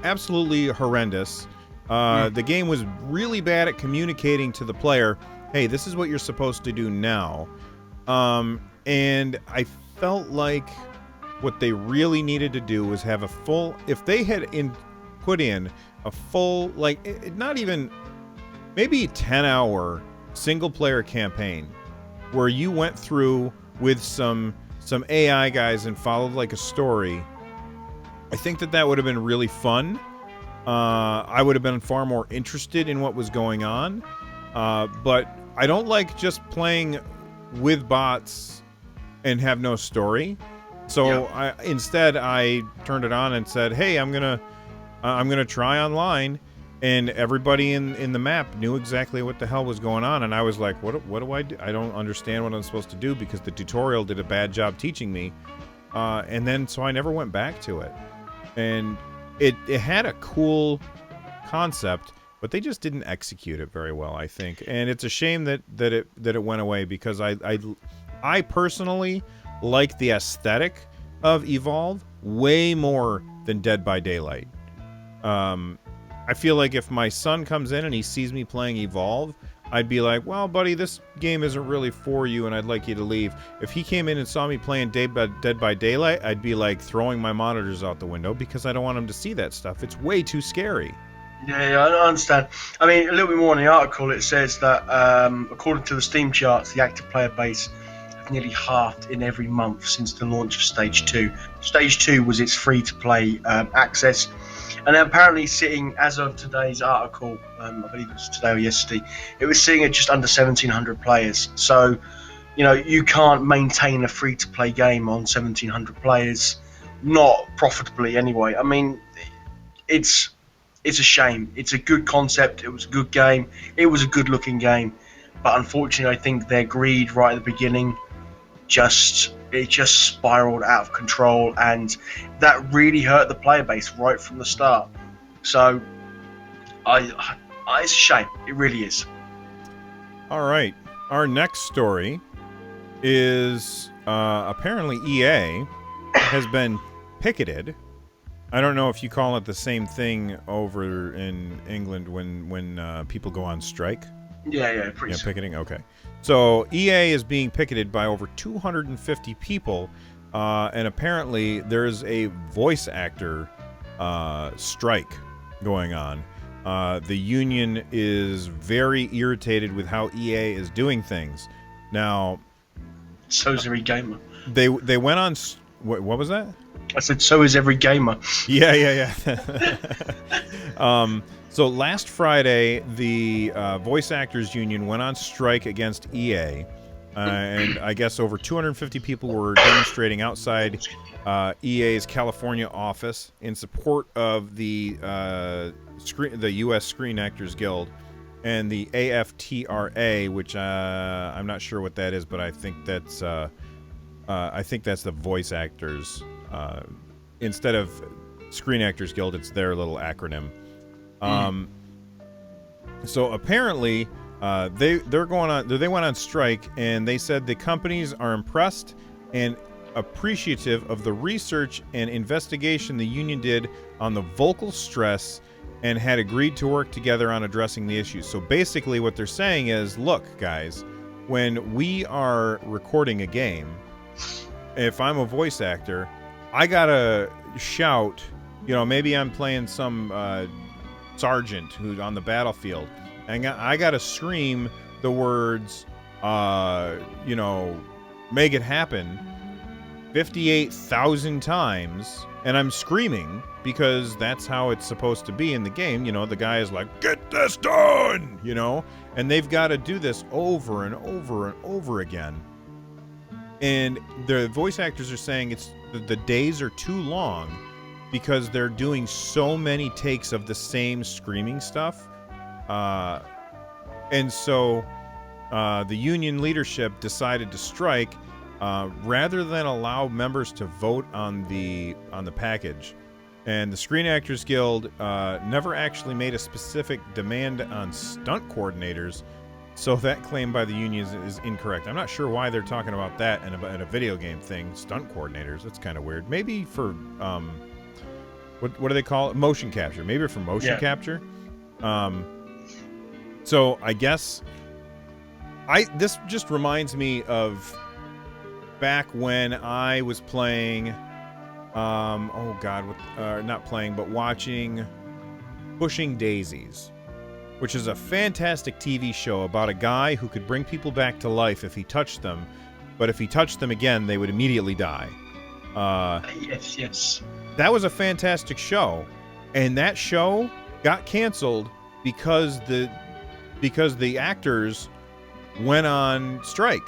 absolutely horrendous. The game was really bad at communicating to the player, hey, this is what you're supposed to do now. And I felt like what they really needed to do was have a full... If they had put in a full, like, not even... maybe 10-hour single-player campaign where you went through with some AI guys and followed like a story, I think that would have been really fun. I would have been far more interested in what was going on. But I don't like just playing with bots and have no story. So instead I turned it on and said, hey, I'm gonna try online. And everybody in the map knew exactly what the hell was going on, and I was like, what do I do? I don't understand what I'm supposed to do because the tutorial did a bad job teaching me. And then so I never went back to it. And it had a cool concept, but they just didn't execute it very well, I think. And it's a shame that it went away because I personally like the aesthetic of Evolve way more than Dead by Daylight. I feel like if my son comes in and he sees me playing Evolve, I'd be like, well, buddy, this game isn't really for you and I'd like you to leave. If he came in and saw me playing Dead by Daylight, I'd be like throwing my monitors out the window because I don't want him to see that stuff. It's way too scary. Yeah, I understand. I mean, a little bit more in the article, it says that according to the Steam charts, the active player base have nearly halved in every month since the launch of Stage 2. Stage 2 was its free-to-play access. And apparently sitting, as of today's article, I believe it was today or yesterday, it was sitting at just under 1,700 players. So, you can't maintain a free-to-play game on 1,700 players, not profitably anyway. I mean, it's a shame. It's a good concept. It was a good game. It was a good-looking game. But unfortunately, I think their greed right at the beginning just spiraled out of control, and that really hurt the player base right from the start. So it's a shame. It really is. All right, our next story is apparently EA has been picketed. I don't know if you call it the same thing over in England when people go on strike. Yeah, pretty soon. Picketing. Okay. So EA is being picketed by over 250 people, and apparently there's a voice actor strike going on. The union is very irritated with how EA is doing things. Now, so is every gamer. They went on. What was that? I said, so is every gamer. Yeah. So last Friday, the Voice Actors Union went on strike against EA, and I guess over 250 people were demonstrating outside EA's California office in support of the U.S. Screen Actors Guild and the AFTRA, which I'm not sure what that is, but I think that's the Voice Actors instead of Screen Actors Guild, it's their little acronym. So apparently, they went on strike, and they said the companies are impressed and appreciative of the research and investigation the union did on the vocal stress and had agreed to work together on addressing the issues. So basically what they're saying is, look, guys, when we are recording a game, if I'm a voice actor, I gotta shout, maybe I'm playing some sergeant who's on the battlefield, and I gotta scream the words, make it happen 58,000 times, and I'm screaming because that's how it's supposed to be in the game. The guy is like, get this done, and they've got to do this over and over and over again. And the voice actors are saying the days are too long because they're doing so many takes of the same screaming stuff. And so the union leadership decided to strike rather than allow members to vote on the package. And the Screen Actors Guild never actually made a specific demand on stunt coordinators, so that claim by the union is incorrect. I'm not sure why they're talking about that in a video game thing. Stunt coordinators, that's kind of weird. Maybe for what do they call it? Motion capture. Maybe for motion capture. So I guess this just reminds me of back when I was playing, not playing, but watching Pushing Daisies, which is a fantastic TV show about a guy who could bring people back to life if he touched them, but if he touched them again, they would immediately die. Yes. That was a fantastic show, and that show got canceled because the actors went on strike.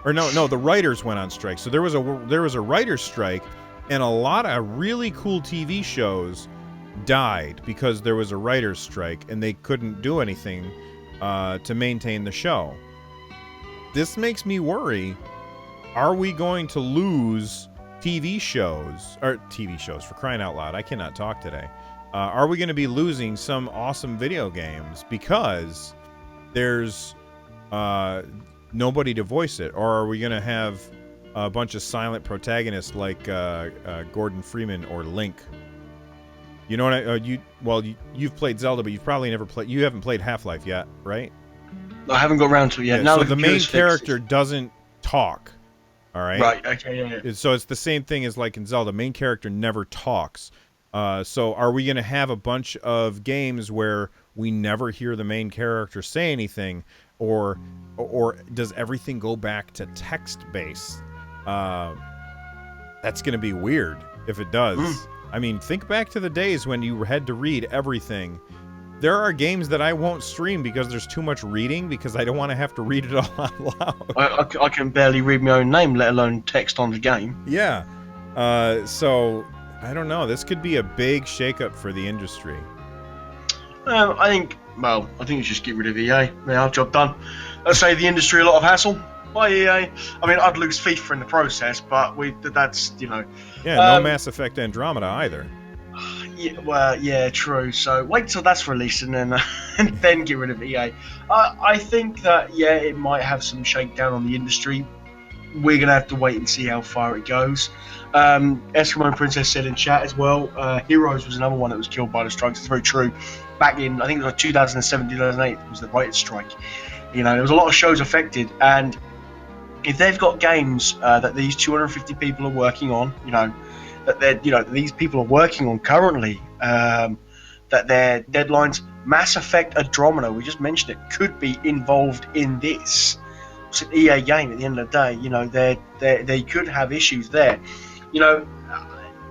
Or no, the writers went on strike. So there was a writer's strike, and a lot of really cool TV shows died because there was a writer's strike, and they couldn't do anything to maintain the show. This makes me worry. Are we going to lose TV shows, for crying out loud? I cannot talk today. Are we going to be losing some awesome video games because there's nobody to voice it? Or are we going to have a bunch of silent protagonists like Gordon Freeman or Link? You know what you've played Zelda, but you've probably never played. You haven't played Half-Life yet, right? I haven't got around to it yet. Yeah, now so the main character doesn't talk. All right. Right. Okay. Yeah. So it's the same thing as like in Zelda. Main character never talks. So are we going to have a bunch of games where we never hear the main character say anything, or does everything go back to text-based? That's going to be weird if it does. I mean, think back to the days when you had to read everything. There are games that I won't stream because there's too much reading, because I don't want to have to read it all out loud. I can barely read my own name, let alone text on the game. Yeah. So, I don't know. This could be a big shakeup for the industry. I think we should just get rid of EA. Our job done. Let's save the industry a lot of hassle. Bye, EA. I mean, I'd lose FIFA in the process, but that's. Yeah, no Mass Effect Andromeda either. Yeah, true. So wait till that's released and then get rid of EA. I think that it might have some shakedown on the industry. We're gonna have to wait and see how far it goes. Eskimo Princess said in chat as well. Heroes was another one that was killed by the strikes. It's very true. Back in, I think it was like 2007, 2008 was the writers' strike. There was a lot of shows affected, and if they've got games that these 250 people are working on, that these people are working on currently, that their deadlines, Mass Effect Andromeda, we just mentioned it, could be involved in this. It's an EA game at the end of the day. They could have issues there.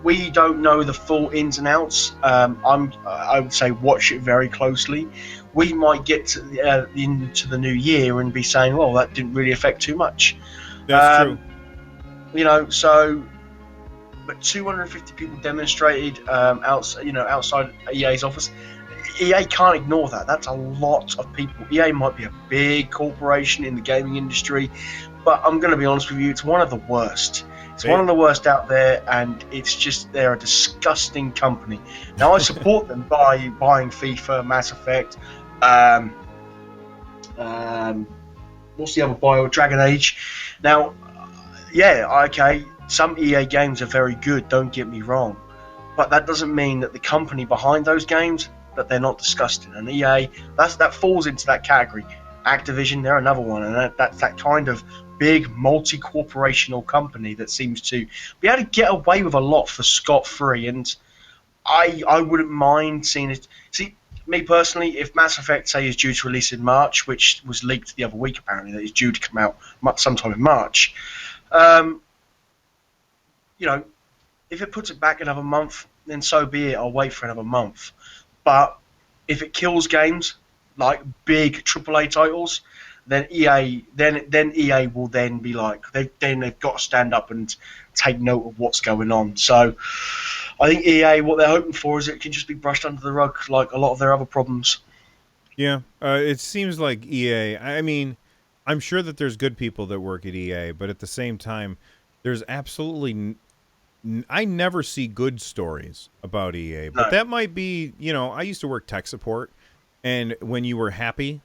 We don't know the full ins and outs. I would say watch it very closely. We might get to into the new year and be saying, well, that didn't really affect too much. That's true. But 250 people demonstrated outside EA's office. EA can't ignore that. That's a lot of people. EA might be a big corporation in the gaming industry, but I'm going to be honest with you, it's one of the worst. It's one They, of the worst out there, and it's just they're a disgusting company. Now I support them by buying FIFA, Mass Effect, um, um, what's the other bio? Dragon Age. Now, yeah, okay, some EA games are very good. Don't get me wrong, but that doesn't mean that the company behind those games that they're not disgusting. And EA, that falls into that category. Activision, they're another one, and that's that kind of big multi-corporational company that seems to be able to get away with a lot for scot-free. And I wouldn't mind seeing it. See, me personally, if Mass Effect say is due to release in March, which was leaked the other week apparently that it's due to come out sometime in March, um, you know, if it puts it back another month, then so be it. I'll wait for another month. But if it kills games like big AAA titles, then EA will then be like they've got to stand up and take note of what's going on. So I think EA, what they're hoping for is it can just be brushed under the rug like a lot of their other problems. yeah, it seems like EA. I mean, I'm sure that there's good people that work at EA, but at the same time, there's absolutely I never see good stories about EA, but No, that might be, I used to work tech support, and when you were happy,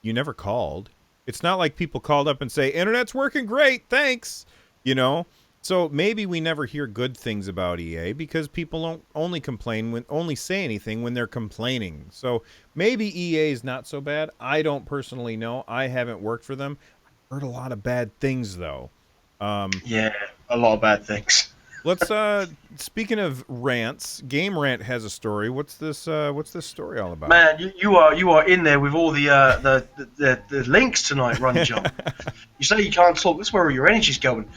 you never called. It's not like people called up and say, "Internet's working great, thanks." You know? So maybe we never hear good things about EA because people don't only say anything when they're complaining. So maybe EA is not so bad. I don't personally know. I haven't worked for them. I've heard a lot of bad things though. Um, yeah, a lot of bad things. Let's speaking of rants, Game Rant has a story. What's this story all about? Man, you are in there with all the links tonight, Run John. You say you can't talk. That's where your energy's going.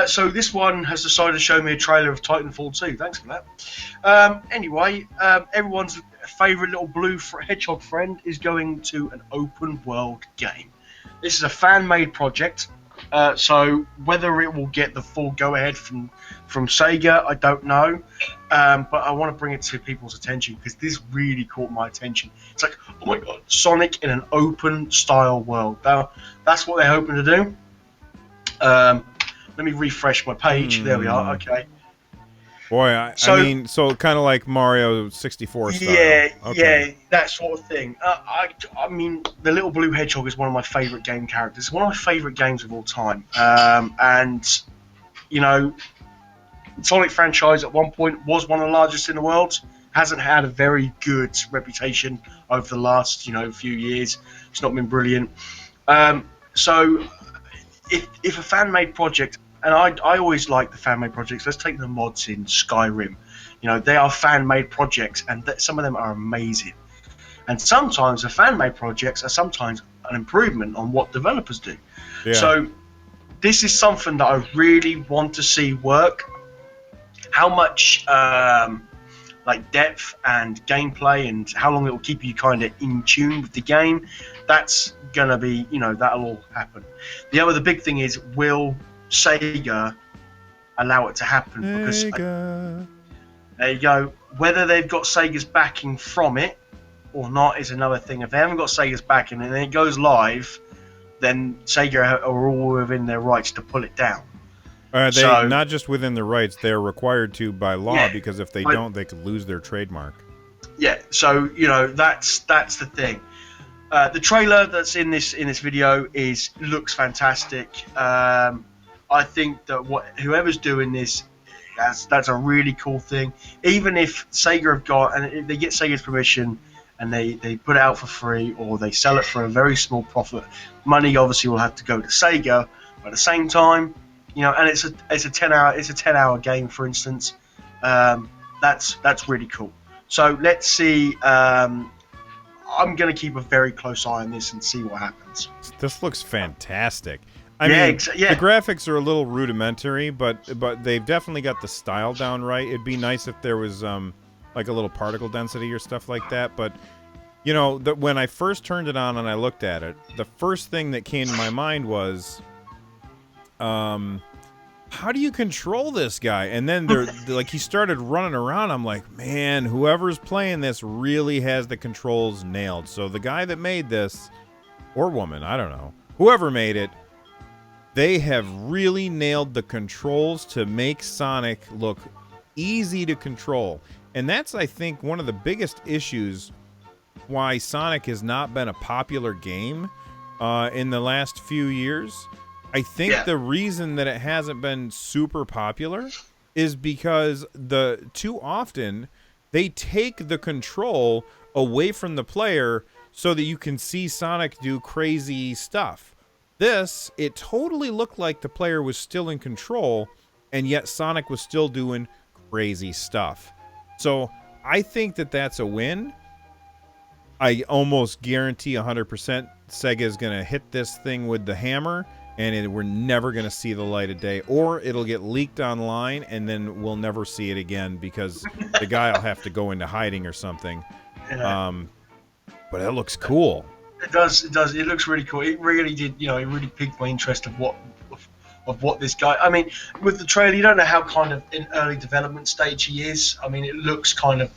So this one has decided to show me a trailer of Titanfall 2. Thanks for that. Anyway, everyone's favourite little blue hedgehog friend is going to an open world game. This is a fan-made project. So whether it will get the full go-ahead from Sega, I don't know. But I want to bring it to people's attention because this really caught my attention. It's like, oh my god, Sonic in an open style world. Now, that's what they're hoping to do. Let me refresh my page. There we are. Okay. Boy, I So mean, so kind of like Mario 64 style. yeah, Okay. yeah, that sort of thing. I mean, the little blue hedgehog is one of my favourite game characters. It's one of my favourite games of all time. And you know, Sonic franchise at one point was one of the largest in the world. Hasn't had a very good reputation over the last few years. It's not been brilliant. So if a fan made project, and I always like the fan made projects. Let's take the mods in Skyrim. They are fan made projects, and some of them are amazing. And sometimes the fan made projects are sometimes an improvement on what developers do. Yeah. So this is something that I really want to see work. How much like depth and gameplay and how long it will keep you kind of in tune with the game, that's gonna be, that'll all happen. The big thing is, will Sega allow it to happen? Because Sega. there you go. Whether they've got Sega's backing from it or not is another thing. If they haven't got Sega's backing and then it goes live, then Sega are all within their rights to pull it down. They So not just within the rights, they're required to by law yeah, because if they but, don't, they could lose their trademark. yeah. So that's the thing. The trailer that's in this video looks fantastic. I think that whoever's doing this, that's a really cool thing. Even if Sega have got, and if they get Sega's permission and they put it out for free or they sell it for a very small profit, money obviously will have to go to Sega. But at the same time, and it's a 10-hour game, for instance. That's really cool. So let's see. I'm going to keep a very close eye on this and see what happens. This looks fantastic. I mean, the graphics are a little rudimentary, but they've definitely got the style down right. It'd be nice if there was like a little particle density or stuff like that. But when I first turned it on and I looked at it, the first thing that came to my mind was, how do you control this guy? And then he started running around. I'm like, man, whoever's playing this really has the controls nailed. So the guy that made this, or woman, I don't know, whoever made it, They have really nailed the controls to make Sonic look easy to control. And that's, I think, one of the biggest issues why Sonic has not been a popular game in the last few years. I think Yeah. the reason that it hasn't been super popular is because too often they take the control away from the player so that you can see Sonic do crazy stuff. This, it totally looked like the player was still in control, and yet Sonic was still doing crazy stuff. So I think that that's a win. I almost guarantee 100% Sega is going to hit this thing with the hammer, and we're never going to see the light of day. Or it'll get leaked online, and then we'll never see it again because the guy will have to go into hiding or something. Yeah. But it looks cool. It does. It does. It looks really cool. It really did. You know, it really piqued my interest of what this guy. I mean, with the trailer, you don't know how kind of in early development stage he is. I mean, it looks kind of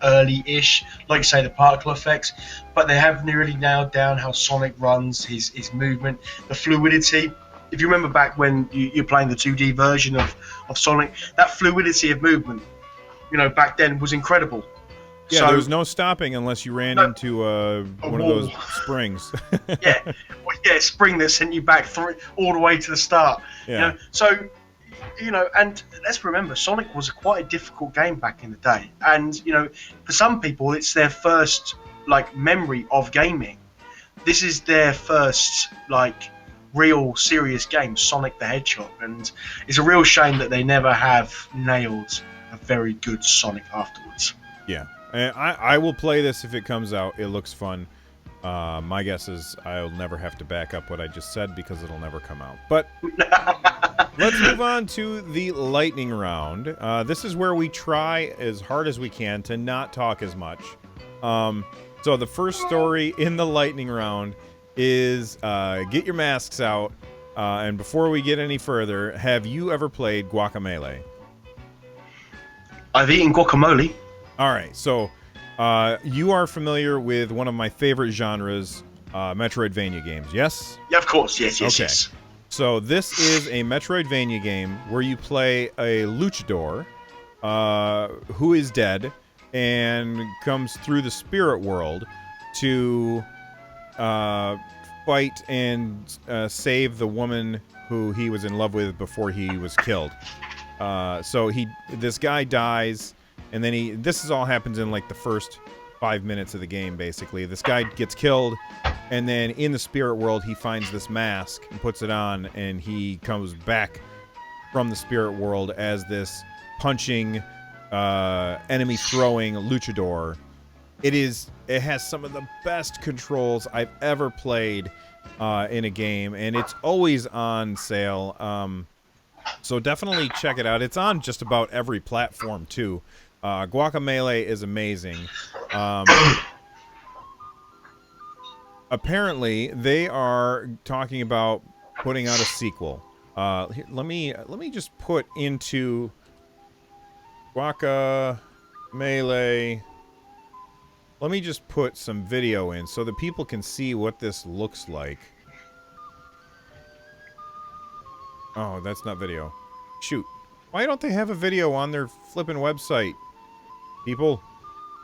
early-ish, like you say, the particle effects. But they have really nailed down how Sonic runs, his movement, the fluidity. If you remember back when you're playing the 2D version of Sonic, that fluidity of movement, you know, back then was incredible. Yeah, So, there was no stopping unless you ran into one of those springs. yeah, well, yeah, spring that sent you back through all the way to the start. Yeah. You know, so, you know, and let's remember, Sonic was quite a difficult game back in the day, and you know, for some people, it's their first like memory of gaming. This is their first like real serious game, Sonic the Hedgehog, and it's a real shame that they never have nailed a very good Sonic afterwards. Yeah. And I will play this if it comes out. It looks fun. My guess is I'll never have to back up what I just said because it'll never come out. But let's move on to the lightning round. This is where we try as hard as we can to not talk as much. So the first story in the lightning round is get your masks out. And before we get any further, have you ever played Guacamelee? I've eaten guacamole. All right, so you are familiar with one of my favorite genres, Metroidvania games, yes? Yeah, of course. Yes, yes, Okay. yes. So this is a Metroidvania game where you play a luchador who is dead and comes through the spirit world to fight and save the woman who he was in love with before he was killed. So this guy dies. And then this all happens in like the first 5 minutes of the game, basically. This guy gets killed, and then in the spirit world, he finds this mask and puts it on, and he comes back from the spirit world as this punching, enemy-throwing luchador. It has some of the best controls I've ever played in a game, and it's always on sale. So definitely check it out. It's on just about every platform, too. Guacamelee is amazing. Apparently, they are talking about putting out a sequel. Here, let me just put into Guacamelee. Let me just put some video in so that people can see what this looks like. Oh, that's not video. Shoot. Why don't they have a video on their flippin' website? People?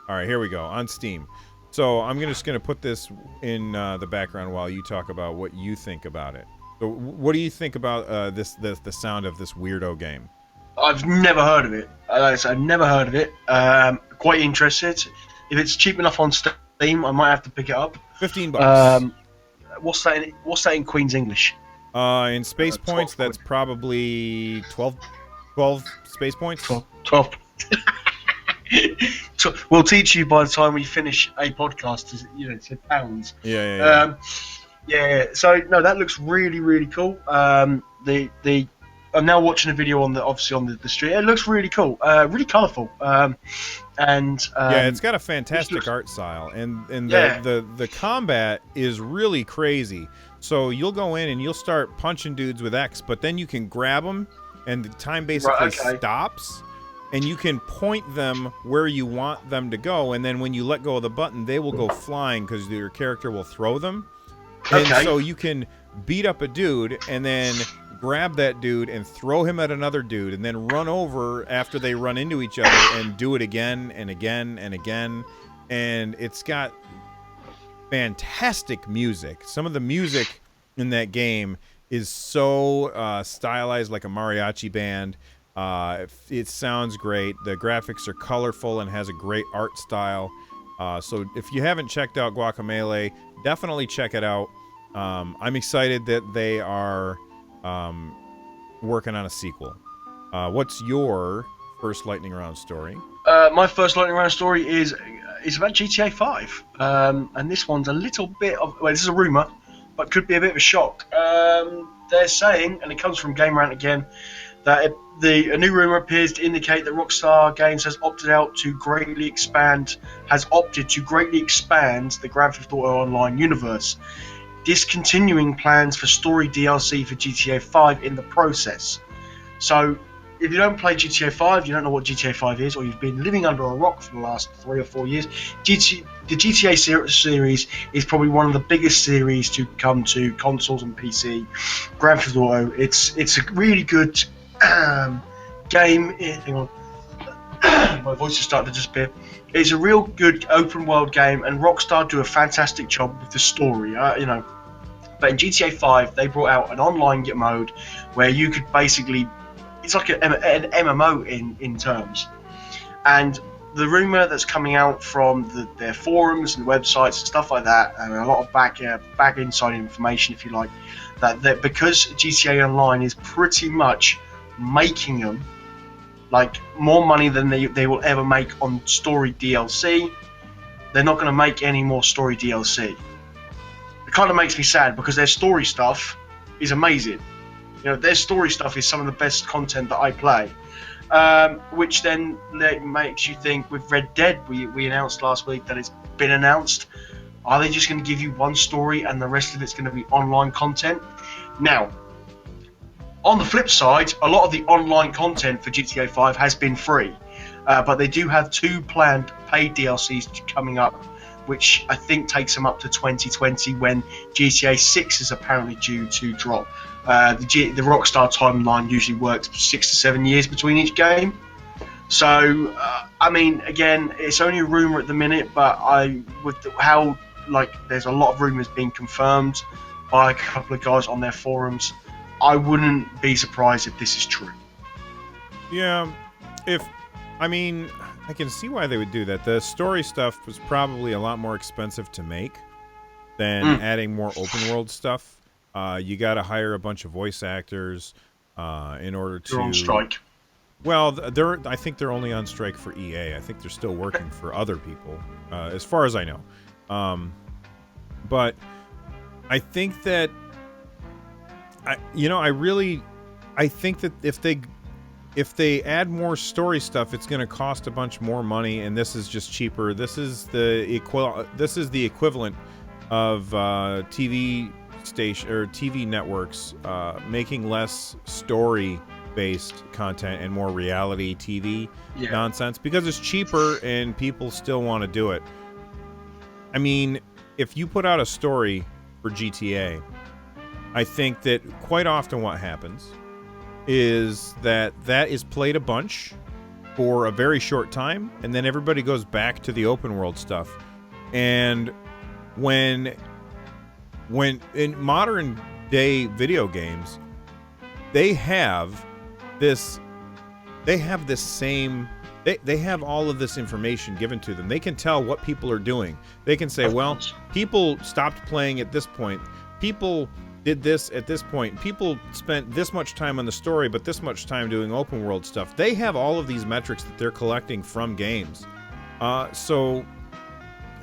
Alright, here we go. On Steam. So, I'm just going to put this in the background while you talk about what you think about it. So, what do you think about the sound of this weirdo game? I've never heard of it. Like I said, I've never heard of it. Quite interested. If it's cheap enough on Steam, I might have to pick it up. $15. What's that in Queen's English? In space points, that's probably 12 space points. 12. So we'll teach you by the time we finish a podcast. To pounds. Yeah. Yeah. So no, that looks really, really cool. I'm now watching a video on the street. It looks really cool. Really colourful. Yeah, it's got a fantastic art style, and the combat is really crazy. So you'll go in and you'll start punching dudes with X, but then you can grab them, and the time basically stops, and you can point them where you want them to go, and then when you let go of the button, they will go flying because your character will throw them. And so you can beat up a dude and then grab that dude and throw him at another dude and then run over after they run into each other and do it again and again and again. And it's got fantastic music. Some of the music in that game is so stylized, like a mariachi band. It sounds great. The graphics are colorful and has a great art style. So if you haven't checked out Guacamelee, definitely check it out. I'm excited that they are working on a sequel. What's your first lightning round story? My first lightning round story is about GTA 5, and this one's a little bit of, well, this is a rumor, but could be a bit of a shock. They're saying, and it comes from Game Rant again, that a new rumor appears to indicate that Rockstar Games has opted to greatly expand the Grand Theft Auto Online universe, discontinuing plans for story DLC for GTA 5 in the process. So, if you don't play GTA 5, you don't know what GTA 5 is, or you've been living under a rock for the last 3 or 4 years, the GTA series is probably one of the biggest series to come to consoles and PC. Grand Theft Auto, it's a really good game. Hang on. My voice is starting to disappear. It's a real good open world game, and Rockstar do a fantastic job with the story. But in GTA 5, they brought out an online mode where you could basically, it's like an MMO in terms. And the rumor that's coming out from their forums and websites and stuff like that, and a lot of back inside information, if you like, that because GTA Online is pretty much making them like more money than they will ever make on story DLC, they're not going to make any more story DLC. It kind of makes me sad because their story stuff is amazing. Their story stuff is some of the best content that I play. Which then makes you think, with Red Dead, we announced last week that it's been announced. Are they just going to give you one story and the rest of it's going to be online content? Now, on the flip side, a lot of the online content for GTA 5 has been free. But they do have 2 planned paid DLCs coming up, which I think takes them up to 2020 when GTA 6 is apparently due to drop. The Rockstar timeline usually works 6 to 7 years between each game. So, again, it's only a rumor at the minute, but there's a lot of rumors being confirmed by a couple of guys on their forums. I wouldn't be surprised if this is true. Yeah, I can see why they would do that. The story stuff was probably a lot more expensive to make than adding more open world stuff. You got to hire a bunch of voice actors in order to. They're on strike. Well, I think they're only on strike for EA. I think they're still working for other people, as far as I know. But I think that I think that if they add more story stuff, it's going to cost a bunch more money, and this is just cheaper. This is the equivalent of TV station or TV networks making less story-based content and more reality TV nonsense because it's cheaper and people still want to do it. If you put out a story for GTA, I think that quite often what happens is that is played a bunch for a very short time, and then everybody goes back to the open world stuff. And when in modern day video games, they have all of this information given to them. They can tell what people are doing. They can say, well, people stopped playing at this point. People did this at this point. People spent this much time on the story, but this much time doing open world stuff. They have all of these metrics that they're collecting from games. So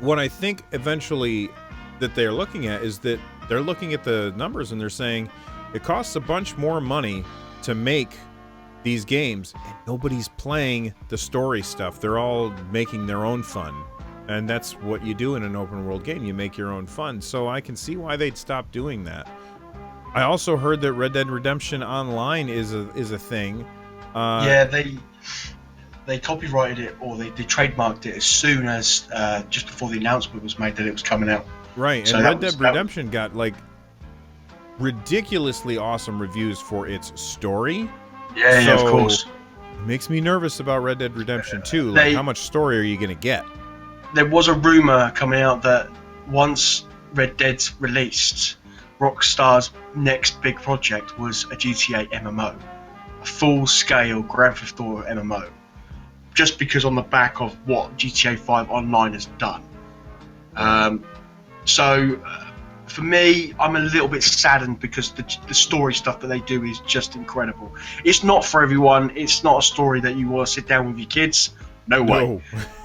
what I think eventually that they're looking at is that they're looking at the numbers and they're saying it costs a bunch more money to make these games, and nobody's playing the story stuff. They're all making their own fun. And that's what you do in an open world game. You make your own fun. So I can see why they'd stop doing that. I also heard that Red Dead Redemption Online is a thing. They copyrighted it, or they trademarked it as soon as just before the announcement was made that it was coming out. Right, so and Red Dead Redemption got ridiculously awesome reviews for its story. Yeah, yeah, of So course. it makes me nervous about Red Dead Redemption 2. Like, how They much story are you going to get? There was a rumor coming out that once Red Dead's released, Rockstar's next big project was a GTA MMO, a full-scale Grand Theft Auto MMO. Just because on the back of what GTA 5 Online has done. Um, so for me, I'm a little bit saddened because the story stuff that they do is just incredible. It's not for everyone. It's not a story that you want to sit down with your kids. No way.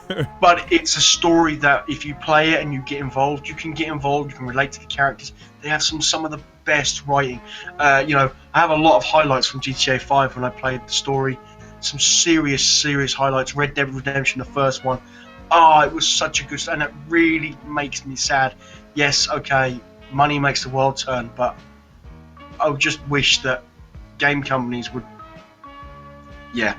No. But it's a story that if you play it and you get involved, you can get involved. You can relate to the characters. They have some of the best writing. I have a lot of highlights from GTA 5 when I played the story. Some serious highlights. Red Dead Redemption, the first one. Oh, it was such a good, and it really makes me sad. Yes, okay, money makes the world turn, but I would just wish that game companies would, yeah,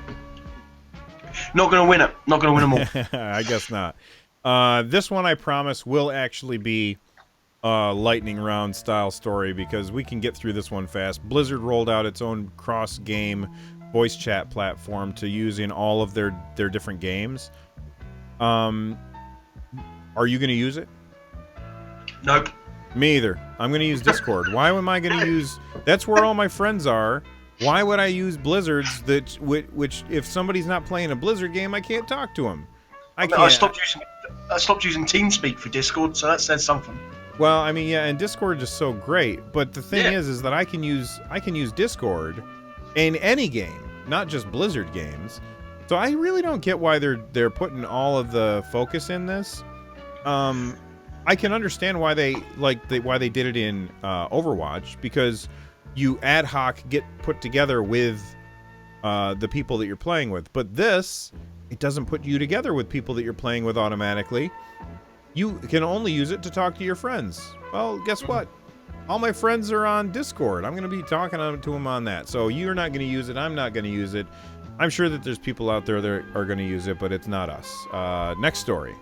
not going to win it. Not going to win them all. I guess not. This one, I promise, will actually be a lightning round style story because we can get through this one fast. Blizzard rolled out its own cross-game voice chat platform to use in all of their different games. Are you going to use it? Nope. Me either. I'm going to use Discord. Why am I going to use... That's where all my friends are. Why would I use Blizzard's which if somebody's not playing a Blizzard game, I can't talk to them. I can't. I stopped using TeamSpeak for Discord, so that says something. Well, I mean, yeah, and Discord is so great, but the thing Yeah. is that I can use Discord in any game, not just Blizzard games. So I really don't get why they're putting all of the focus in this. I can understand why they did it in Overwatch, because you ad hoc get put together with the people that you're playing with. But this, it doesn't put you together with people that you're playing with automatically. You can only use it to talk to your friends. Well, guess what? All my friends are on Discord. I'm going to be talking to them on that. So you're not going to use it. I'm not going to use it. I'm sure that there's people out there that are going to use it, but it's not us. Next story.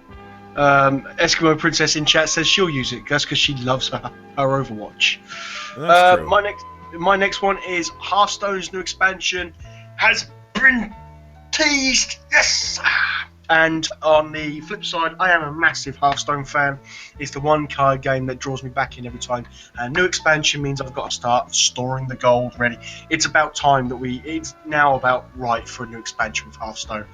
Eskimo Princess in chat says she'll use it. That's because she loves her Overwatch. That's true. My next one is Hearthstone's new expansion has been teased. Yes. And on the flip side, I am a massive Hearthstone fan. It's the one card game that draws me back in every time. And new expansion means I've got to start storing the gold ready. It's about time that it's now about right for a new expansion with Hearthstone.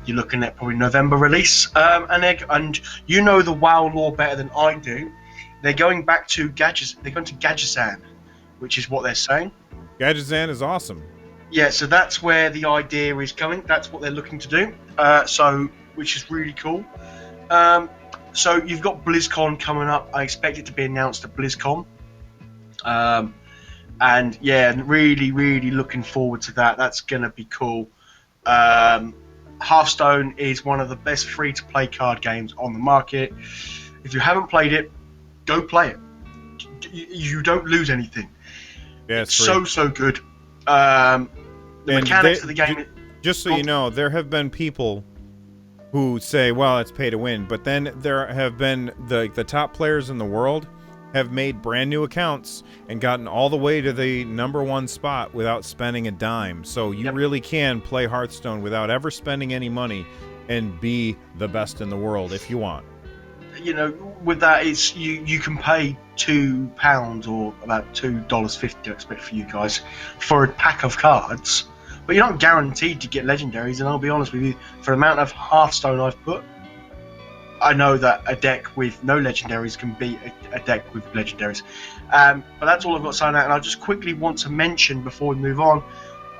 You're looking at probably November release. And you know the WoW lore better than I do. They're going back to They're going to Gadgetzan, which is what they're saying. Gadgetzan is awesome. Yeah, so that's where the idea is coming. That's what they're looking to do. Which is really cool. So you've got BlizzCon coming up. I expect it to be announced at BlizzCon. And yeah, really looking forward to that. That's going to be cool. Hearthstone is one of the best free-to-play card games on the market. If you haven't played it, go play it. You don't lose anything. Yeah, it's so good. The mechanics of the game... Just so you know, there have been people who say, well, it's pay to win, but then there have been the top players in the world have made brand new accounts and gotten all the way to the #1 spot without spending a dime. So you really can play Hearthstone without ever spending any money and be the best in the world if you want. You know, with that, it's you can pay £2 or about $2.50, I expect for you guys, for a pack of cards. But you're not guaranteed to get legendaries, and I'll be honest with you, for the amount of Hearthstone I've put, I know that a deck with no legendaries can beat a deck with legendaries. But that's all I've got to say on that, and I just quickly want to mention before we move on,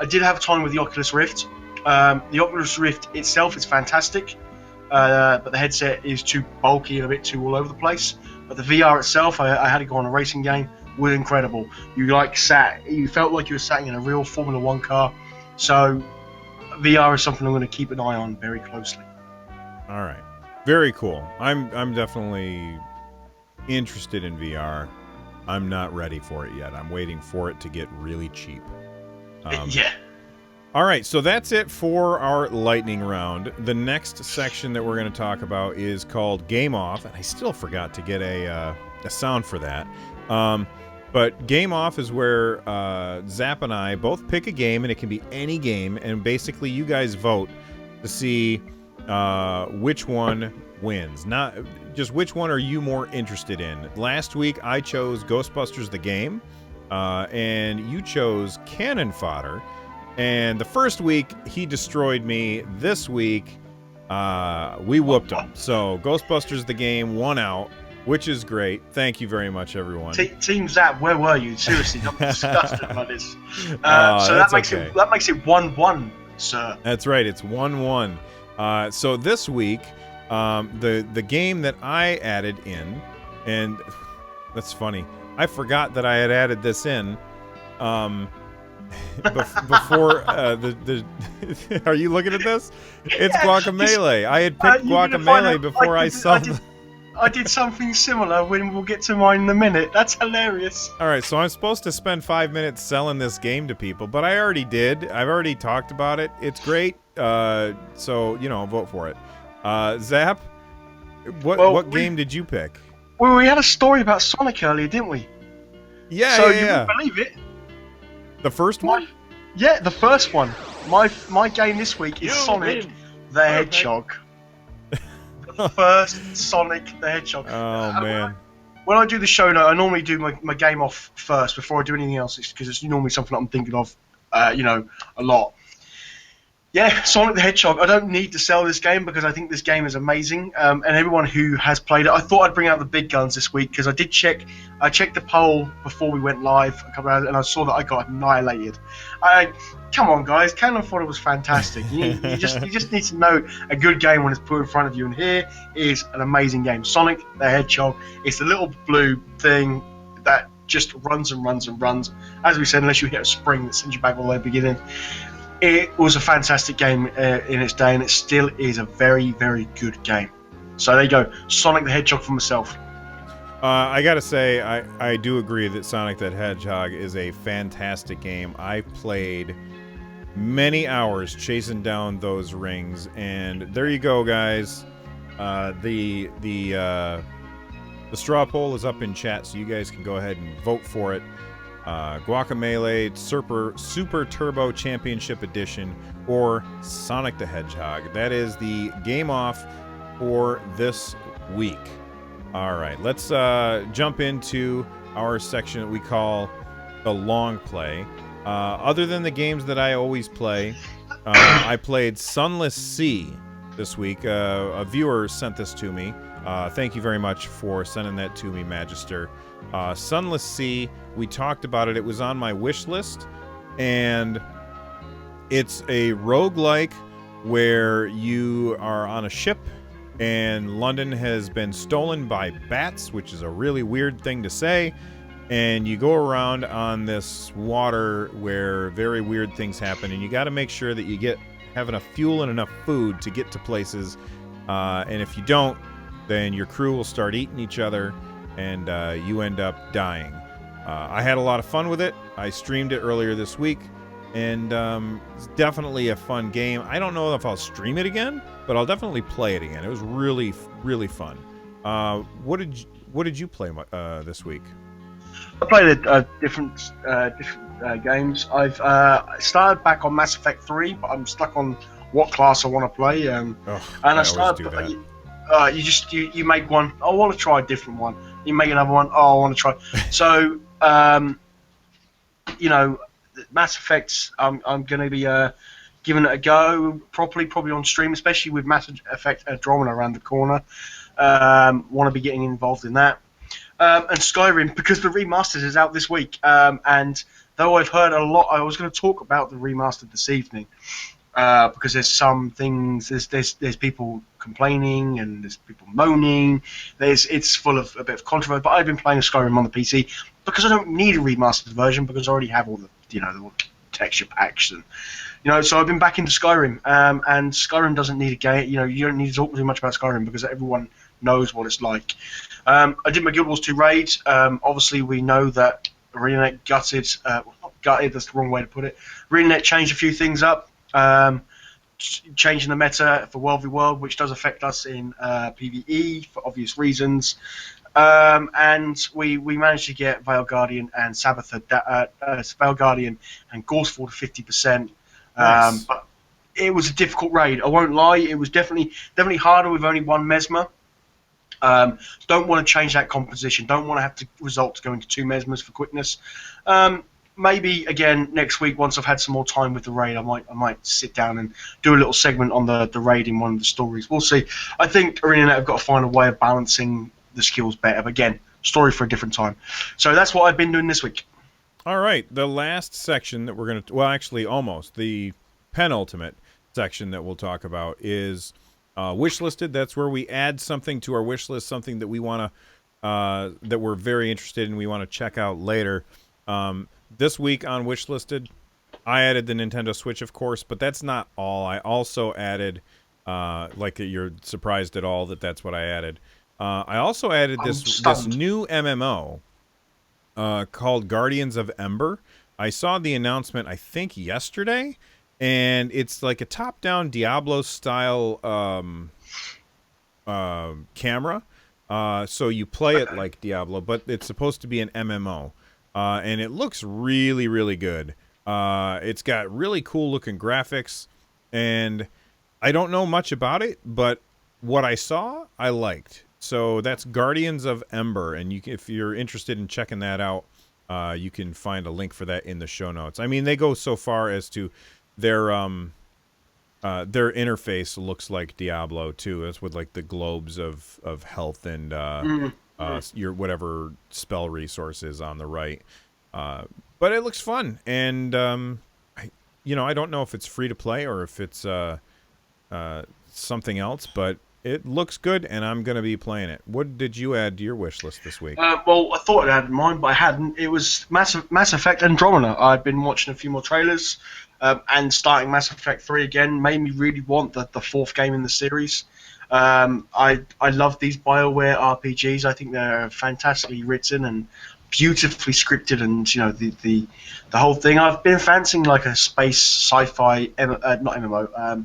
I did have time with the Oculus Rift. The Oculus Rift itself is fantastic, but the headset is too bulky and a bit too all over the place. But the VR itself, I had to go on a racing game, was incredible. You felt like you were sat in a real Formula 1 car. So VR is something I'm going to keep an eye on very closely. All right. Very cool. I'm definitely interested in VR. I'm not ready for it yet. I'm waiting for it to get really cheap. Yeah. All right, so that's it for our lightning round. The next section that we're going to talk about is called Game Off, and I still forgot to get a sound for that. But Game Off is where Zapp and I both pick a game, and it can be any game, and basically you guys vote to see which one wins. Not just which one are you more interested in. Last week I chose Ghostbusters the game, and you chose Cannon Fodder. And the first week he destroyed me. This week we whooped him. So Ghostbusters the game won out, which is great. Thank you very much, everyone. Team Zapp, where were you? Seriously, I'm disgusted by this. So that makes okay. That makes it 1-1, sir. That's right. It's 1-1. So this week, the game that I added in, and that's funny. I forgot that I had added this in. Before the are you looking at this? It's Guacamelee. I had picked Guacamelee before I saw. I did something similar. When we'll get to mine in a minute. That's hilarious. All right, so I'm supposed to spend 5 minutes selling this game to people, but I already did. I've already talked about it. It's great. So vote for it. Zapp, what game did you pick? Well, we had a story about Sonic earlier, didn't we? Yeah. So you wouldn't believe it. The first one? Yeah, the first one. My game this week is Sonic the Hedgehog. The first Sonic the Hedgehog. Oh, man. When I do the show note, I normally do my game off first before I do anything else, because it's normally something I'm thinking of, a lot. Yeah, Sonic the Hedgehog. I don't need to sell this game because I think this game is amazing. And everyone who has played it, I thought I'd bring out the big guns this week because I checked the poll before we went live a couple of hours, and I saw that I got annihilated. Come on, guys, Cannon Fodder was fantastic. You just need to know a good game when it's put in front of you, and here is an amazing game. Sonic the Hedgehog. It's the little blue thing that just runs and runs and runs. As we said, unless you hit a spring that sends you back all the way to the beginning. It was a fantastic game in its day, and it still is a very, very good game. So there you go, Sonic the Hedgehog for myself. I gotta say, I do agree that Sonic the Hedgehog is a fantastic game. I played many hours chasing down those rings, and there you go, guys. The straw poll is up in chat, so you guys can go ahead and vote for it. Guacamelee Super Turbo Championship Edition or Sonic the Hedgehog. That is the game off for this week. All right, let's jump into our section that we call the long play. Other than the games that I always play, I played Sunless Sea this week. A viewer sent this to me. Thank you very much for sending that to me, Magister. Sunless Sea, we talked about it. It was on my wish list, and it's a roguelike where you are on a ship and London has been stolen by bats, which is a really weird thing to say, and you go around on this water where very weird things happen, and you got to make sure that you have enough fuel and enough food to get to places, and if you don't, then your crew will start eating each other, and you end up dying. I had a lot of fun with it. I streamed it earlier this week, and it's definitely a fun game. I don't know if I'll stream it again, but I'll definitely play it again. It was really, really fun. What did you play this week? I played different games. I've started back on Mass Effect 3, but I'm stuck on what class I want to play. And I started. Do that. You make one. I want to try a different one. You make another one. Oh, I want to try. So Mass Effect. I'm going to be giving it a go properly, probably on stream, especially with Mass Effect Andromeda around the corner. Want to be getting involved in that. And Skyrim, because the remastered is out this week. And though I've heard a lot, I was going to talk about the remastered this evening. Because there's some things, there's people complaining and there's people moaning. It's full of a bit of controversy. But I've been playing Skyrim on the PC because I don't need a remastered version because I already have all the the texture packs and so I've been back into Skyrim. And Skyrim doesn't need a game. You don't need to talk too much about Skyrim because everyone knows what it's like. I did my Guild Wars 2 raid. Obviously, we know that ArenaNet gutted. Well, not gutted. That's the wrong way to put it. ArenaNet changed a few things up. Changing the meta for World v World, which does affect us in PvE for obvious reasons. and we managed to get Veil Guardian and Sabbather, Veil Guardian and Gorsefall to 50%. Nice. But it was a difficult raid. I won't lie. It was definitely harder with only one Mesmer. Don't want to change that composition. Don't want to have to result to go into two Mesmers for quickness. Maybe again next week, once I've had some more time with the raid, I might sit down and do a little segment on the raid in one of the stories. We'll see. I think ArenaNet have got to find a way of balancing the skills better. But again, story for a different time. So that's what I've been doing this week. All right, the last section that we're going to, well, actually, almost the penultimate section that we'll talk about is wish listed. That's where we add something to our wish list, something that we want to, that we're very interested in, we want to check out later. This week on wish listed, I added the Nintendo Switch, of course, but that's not all. I also added, like you're surprised at all that that's what I added. I also added this new MMO. Called Guardians of Ember. I saw the announcement, I think, yesterday, and it's like a top-down Diablo-style camera. So you play it like Diablo, but it's supposed to be an MMO. And it looks really, really good. It's got really cool-looking graphics, and I don't know much about it, but what I saw, I liked. So that's Guardians of Ember, and if you're interested in checking that out, you can find a link for that in the show notes. I mean, they go so far as to their interface looks like Diablo too. It's with like the globes of health and your whatever spell resources on the right. But it looks fun, and I don't know if it's free to play or if it's something else, but it looks good, and I'm going to be playing it. What did you add to your wish list this week? Well, I thought I had mine, but I hadn't. It was Mass Effect Andromeda. I've been watching a few more trailers, and starting Mass Effect 3 again made me really want the fourth game in the series. I love these BioWare RPGs. I think they're fantastically written and beautifully scripted, and the whole thing. I've been fancying like a space sci-fi not MMO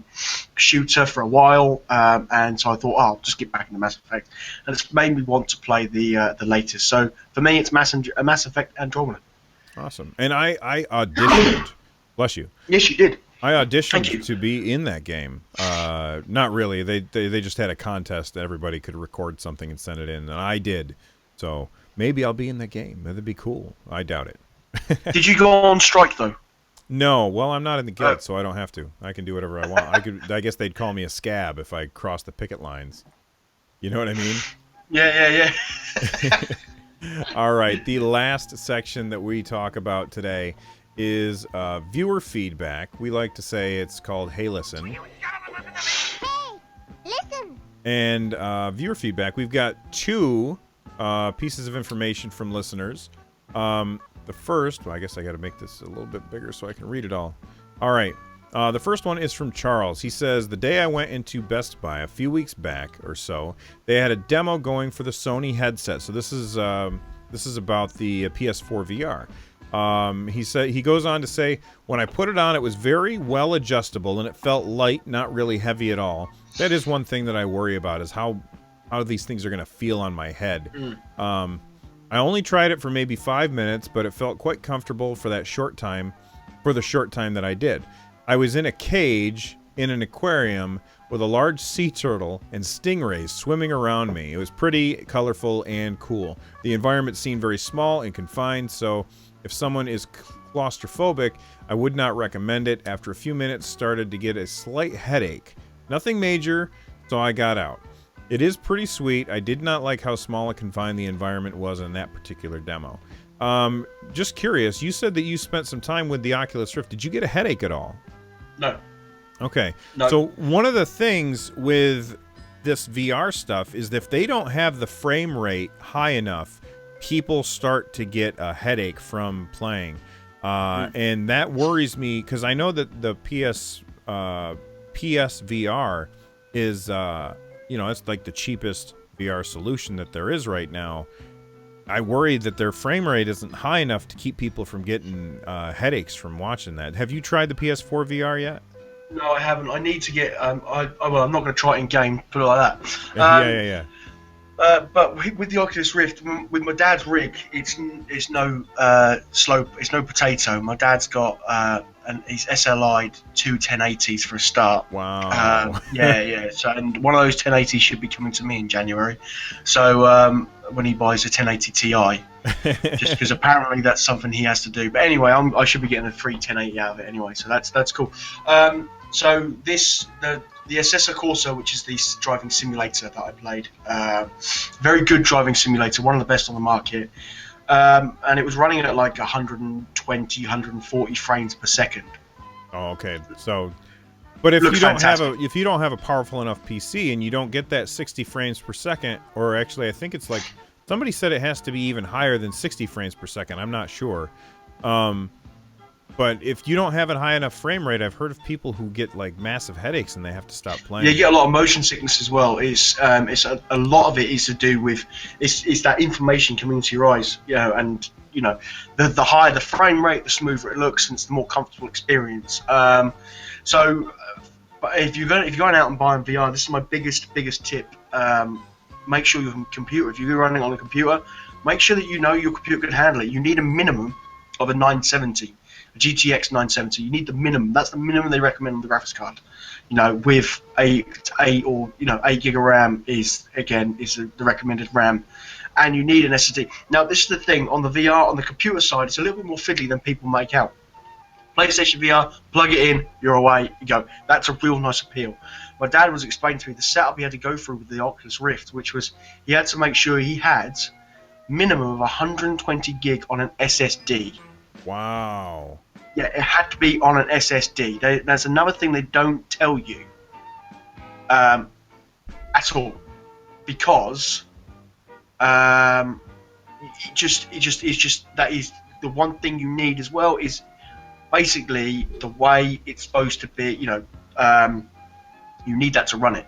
shooter for a while, and so I thought, I'll just get back into Mass Effect, and it's made me want to play the latest. So for me, it's Mass Effect Andromeda. Awesome. And I auditioned. Bless you. Yes, you did. I auditioned to be in that game. Not really. They just had a contest that everybody could record something and send it in, and I did. So maybe I'll be in that game. That'd be cool. I doubt it. Did you go on strike though? No. Well, I'm not in the guild, so I don't have to. I can do whatever I want. I guess they'd call me a scab if I crossed the picket lines. You know what I mean? Yeah. All right. The last section that we talk about today is viewer feedback. We like to say it's called Hey Listen. Hey, listen. And viewer feedback. We've got two pieces of information from listeners. The first, well, I guess I got to make this a little bit bigger so I can read it all. All right. The first one is from Charles. He says, the day I went into Best Buy a few weeks back or so, they had a demo going for the Sony headset. So this is about the PS4 VR. He goes on to say, when I put it on, it was very well adjustable and it felt light, not really heavy at all. That is one thing that I worry about, is how these things are going to feel on my head. I only tried it for maybe 5 minutes, but it felt quite comfortable for the short time that I did. I was in a cage in an aquarium with a large sea turtle and stingrays swimming around me. It was pretty colorful and cool. The environment seemed very small and confined, so if someone is claustrophobic, I would not recommend it. After a few minutes, started to get a slight headache. Nothing major, so I got out. It is pretty sweet. I did not like how small and confined the environment was in that particular demo. Just curious, you said that you spent some time with the Oculus Rift. Did you get a headache at all? No. Okay. No. So one of the things with this VR stuff is that if they don't have the frame rate high enough, people start to get a headache from playing. And that worries me, because I know that the PSVR is, it's like the cheapest VR solution that there is right now. I worry that their frame rate isn't high enough to keep people from getting headaches from watching that. Have you tried the PS4 VR yet? No, I haven't. I need to get. I'm not going to try it in game. Put it like that. Yeah. But with the Oculus Rift, with my dad's rig, it's no slow, it's no potato. My dad's got he's SLI'd two 1080s for a start. Wow. Yeah. So, and one of those 1080s should be coming to me in January. So when he buys a 1080 Ti, just because apparently that's something he has to do. But anyway, I should be getting a free 1080 out of it anyway, so that's cool. So the Assessor Corsa, which is the driving simulator that I played, very good driving simulator, one of the best on the market, and it was running at like 120, 140 frames per second. Oh, okay. So, but Looks fantastic. if you don't have a powerful enough PC and you don't get that 60 frames per second, or actually, I think it's like somebody said it has to be even higher than 60 frames per second. I'm not sure. But if you don't have a high enough frame rate, I've heard of people who get like massive headaches and they have to stop Yeah, you playing. get a lot of motion sickness as well. It's a lot of it is to do with it's that information coming into your eyes, and the higher the frame rate, the smoother it looks, and it's the more comfortable experience. But if you're going out and buying VR, this is my biggest tip. Make sure your computer, if you're running on a computer, make sure that you know your computer can handle it. You need a minimum of a 970, a GTX 970. You need the minimum. That's the minimum they recommend on the graphics card. With eight or 8 gig of RAM is the recommended RAM, and you need an SSD. Now, this is the thing on the VR on the computer side. It's a little bit more fiddly than people make out. PlayStation VR, plug it in, you're away, you go. That's a real nice appeal. My dad was explaining to me the setup he had to go through with the Oculus Rift, which was he had to make sure he had minimum of 120 gig on an SSD. Wow. Yeah, it had to be on an SSD. There's another thing they don't tell you at all, because it's just that is the one thing you need as well is basically the way it's supposed to be. You need that to run it.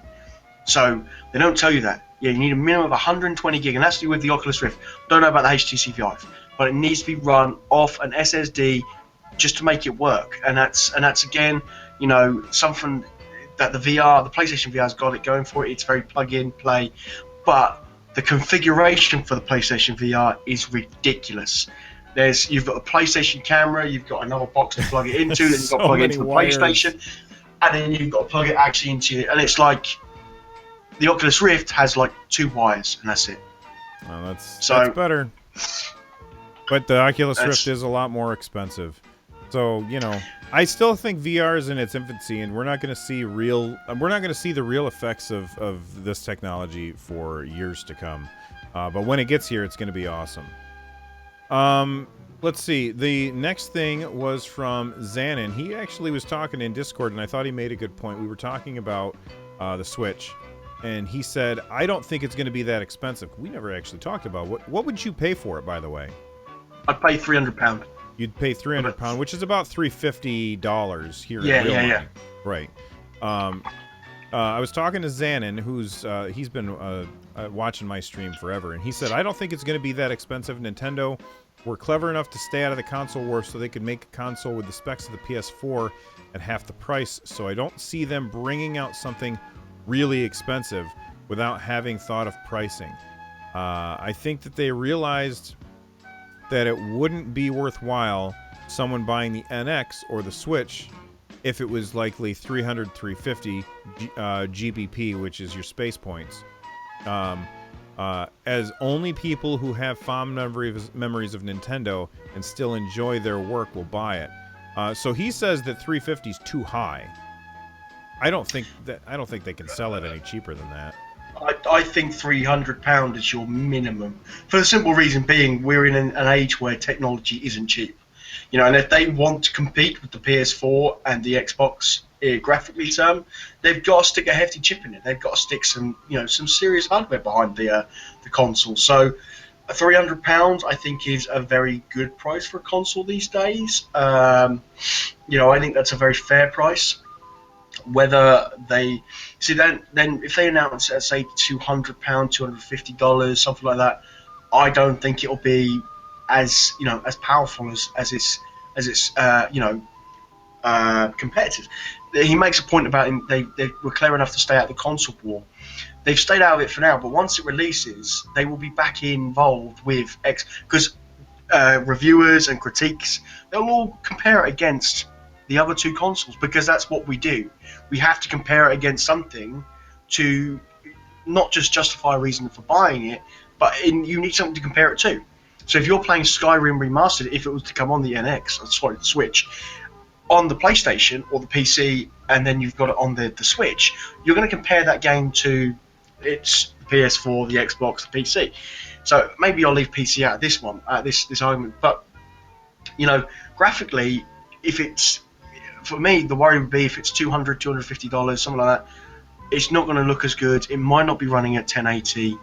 So they don't tell you that. Yeah, you need a minimum of 120 gig, and that's to do with the Oculus Rift. Don't know about the HTC Vive, but it needs to be run off an SSD just to make it work. And that's again, something that the PlayStation VR has got it going for it. It's very plug in, play, but the configuration for the PlayStation VR is ridiculous. You've got a PlayStation camera, you've got another box to plug it into, then you've got to So plug it many into the wires. PlayStation, and then you've got to plug it actually into it, and it's like the Oculus Rift has like 2 wires, and that's it. Well, that's So better. But the Oculus Rift that's is a lot more expensive. So, I still think VR is in its infancy, and we're not going to see the real effects of this technology for years to come. But when it gets here, it's going to be awesome. Let's see. The next thing was from Xanon. He actually was talking in Discord, and I thought he made a good point. We were talking about the Switch, and he said, I don't think it's going to be that expensive. We never actually talked about what would you pay for it, by the way? I'd pay £300. You'd pay £300, which is about $350 here in Yeah, real yeah, money. yeah. Right. I was talking to Xanon, he's been watching my stream forever, and he said, I don't think it's going to be that expensive. Nintendo were clever enough to stay out of the console war so they could make a console with the specs of the PS4 at half the price, so I don't see them bringing out something really expensive without having thought of pricing. I think that they realized that it wouldn't be worthwhile someone buying the NX or the Switch if it was likely 300, 350 GBP, which is your space points. As only people who have fond memories of Nintendo and still enjoy their work will buy it. So he says that 350 is too high. I don't think they can sell it any cheaper than that. I think £300 is your minimum, for the simple reason being we're in an age where technology isn't cheap. And if they want to compete with the PS4 and the Xbox graphically term, they've got to stick a hefty chip in it. They've got to stick some serious hardware behind the console. So £300 I think is a very good price for a console these days. I think that's a very fair price. Whether they see then if they announce say £200, $250, something like that, I don't think it'll be as powerful as its competitive. He makes a point about they were clever enough to stay out of the console war. They've stayed out of it for now, but once it releases, they will be back involved with X because reviewers and critiques, they'll all compare it against the other two consoles because that's what we do. We have to compare it against something to not just justify a reason for buying it, but you need something to compare it to. So if you're playing Skyrim Remastered, if it was to come on the the Switch, on the PlayStation or the PC, and then you've got it on the Switch, you're going to compare that game to its PS4, the Xbox, the PC. So maybe I'll leave PC out of this one, this argument. But you know, graphically, if it's for me, the worry would be if it's $200, $250, something like that. It's not going to look as good. It might not be running at 1080.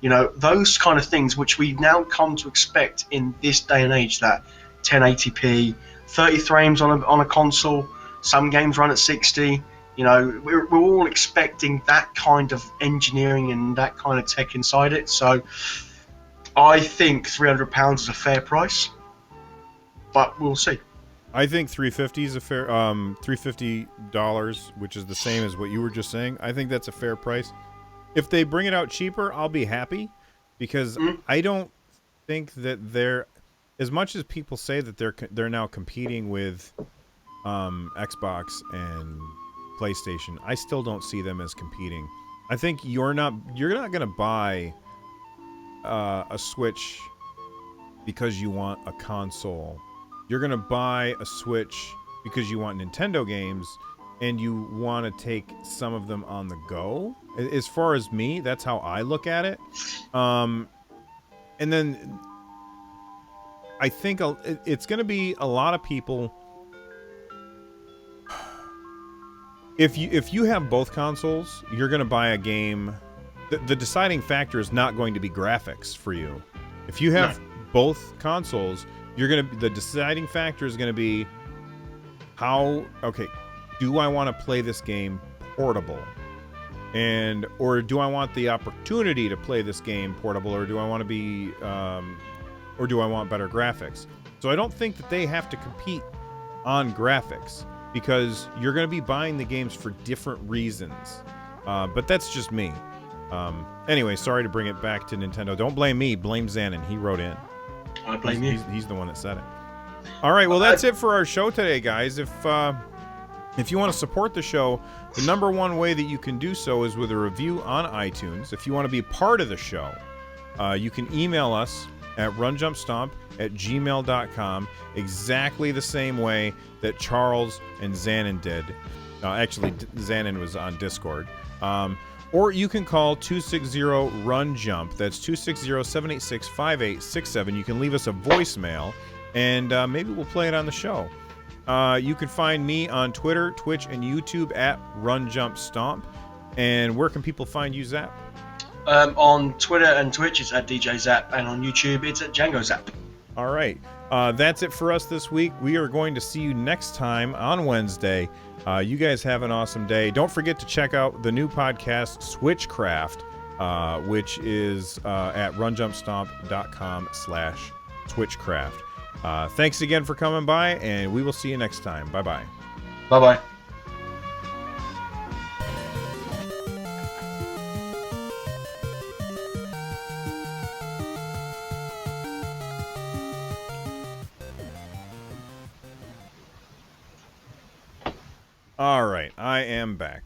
You know, those kind of things which we've now come to expect in this day and age, that 1080p, 30 frames on a console, some games run at 60. You know, we're all expecting that kind of engineering and that kind of tech inside it. So I think £300 is a fair price, but we'll see. I think 350 is a fair $350, which is the same as what you were just saying. I think that's a fair price. If they bring it out cheaper, I'll be happy because I don't think that they're, as much as people say that they're now competing with Xbox and PlayStation, I still don't see them as competing. I think you're not going to buy a Switch because you want a console. You're going to buy a Switch because you want Nintendo games and you want to take some of them on the go. As far as me, that's how I look at it. And then I think it's going to be a lot of people. If you have both consoles, you're going to buy a game. The deciding factor is not going to be graphics for you. If you have both consoles, the deciding factor is going to be do I want to play this game portable? Or do I want the opportunity to play this game portable, or do I want better graphics? So I don't think that they have to compete on graphics because you're going to be buying the games for different reasons. But that's just me. Anyway, sorry to bring it back to Nintendo. Don't blame me. Blame Zanin. He wrote in. I blame you. He's the one that said it. All right, well, that's it for our show today, guys. If you want to support the show, the number one way that you can do so is with a review on iTunes. If you want to be part of the show, you can email us at runjumpstomp@gmail.com, exactly the same way that Charles and Zanin did. Actually, Zanin was on Discord. Or you can call 260-RUN-JUMP. That's 260-786-5867. You can leave us a voicemail, and maybe we'll play it on the show. You can find me on Twitter, Twitch, and YouTube at RunJumpStomp. And where can people find you, Zapp? On Twitter and Twitch, it's at DJ Zapp, and on YouTube, it's at Django Zapp. All right. That's it for us this week. We are going to see you next time on Wednesday. You guys have an awesome day. Don't forget to check out the new podcast, Switchcraft, which is at runjumpstomp.com/Switchcraft. Thanks again for coming by, and we will see you next time. Bye-bye. Bye-bye. All right, I am back.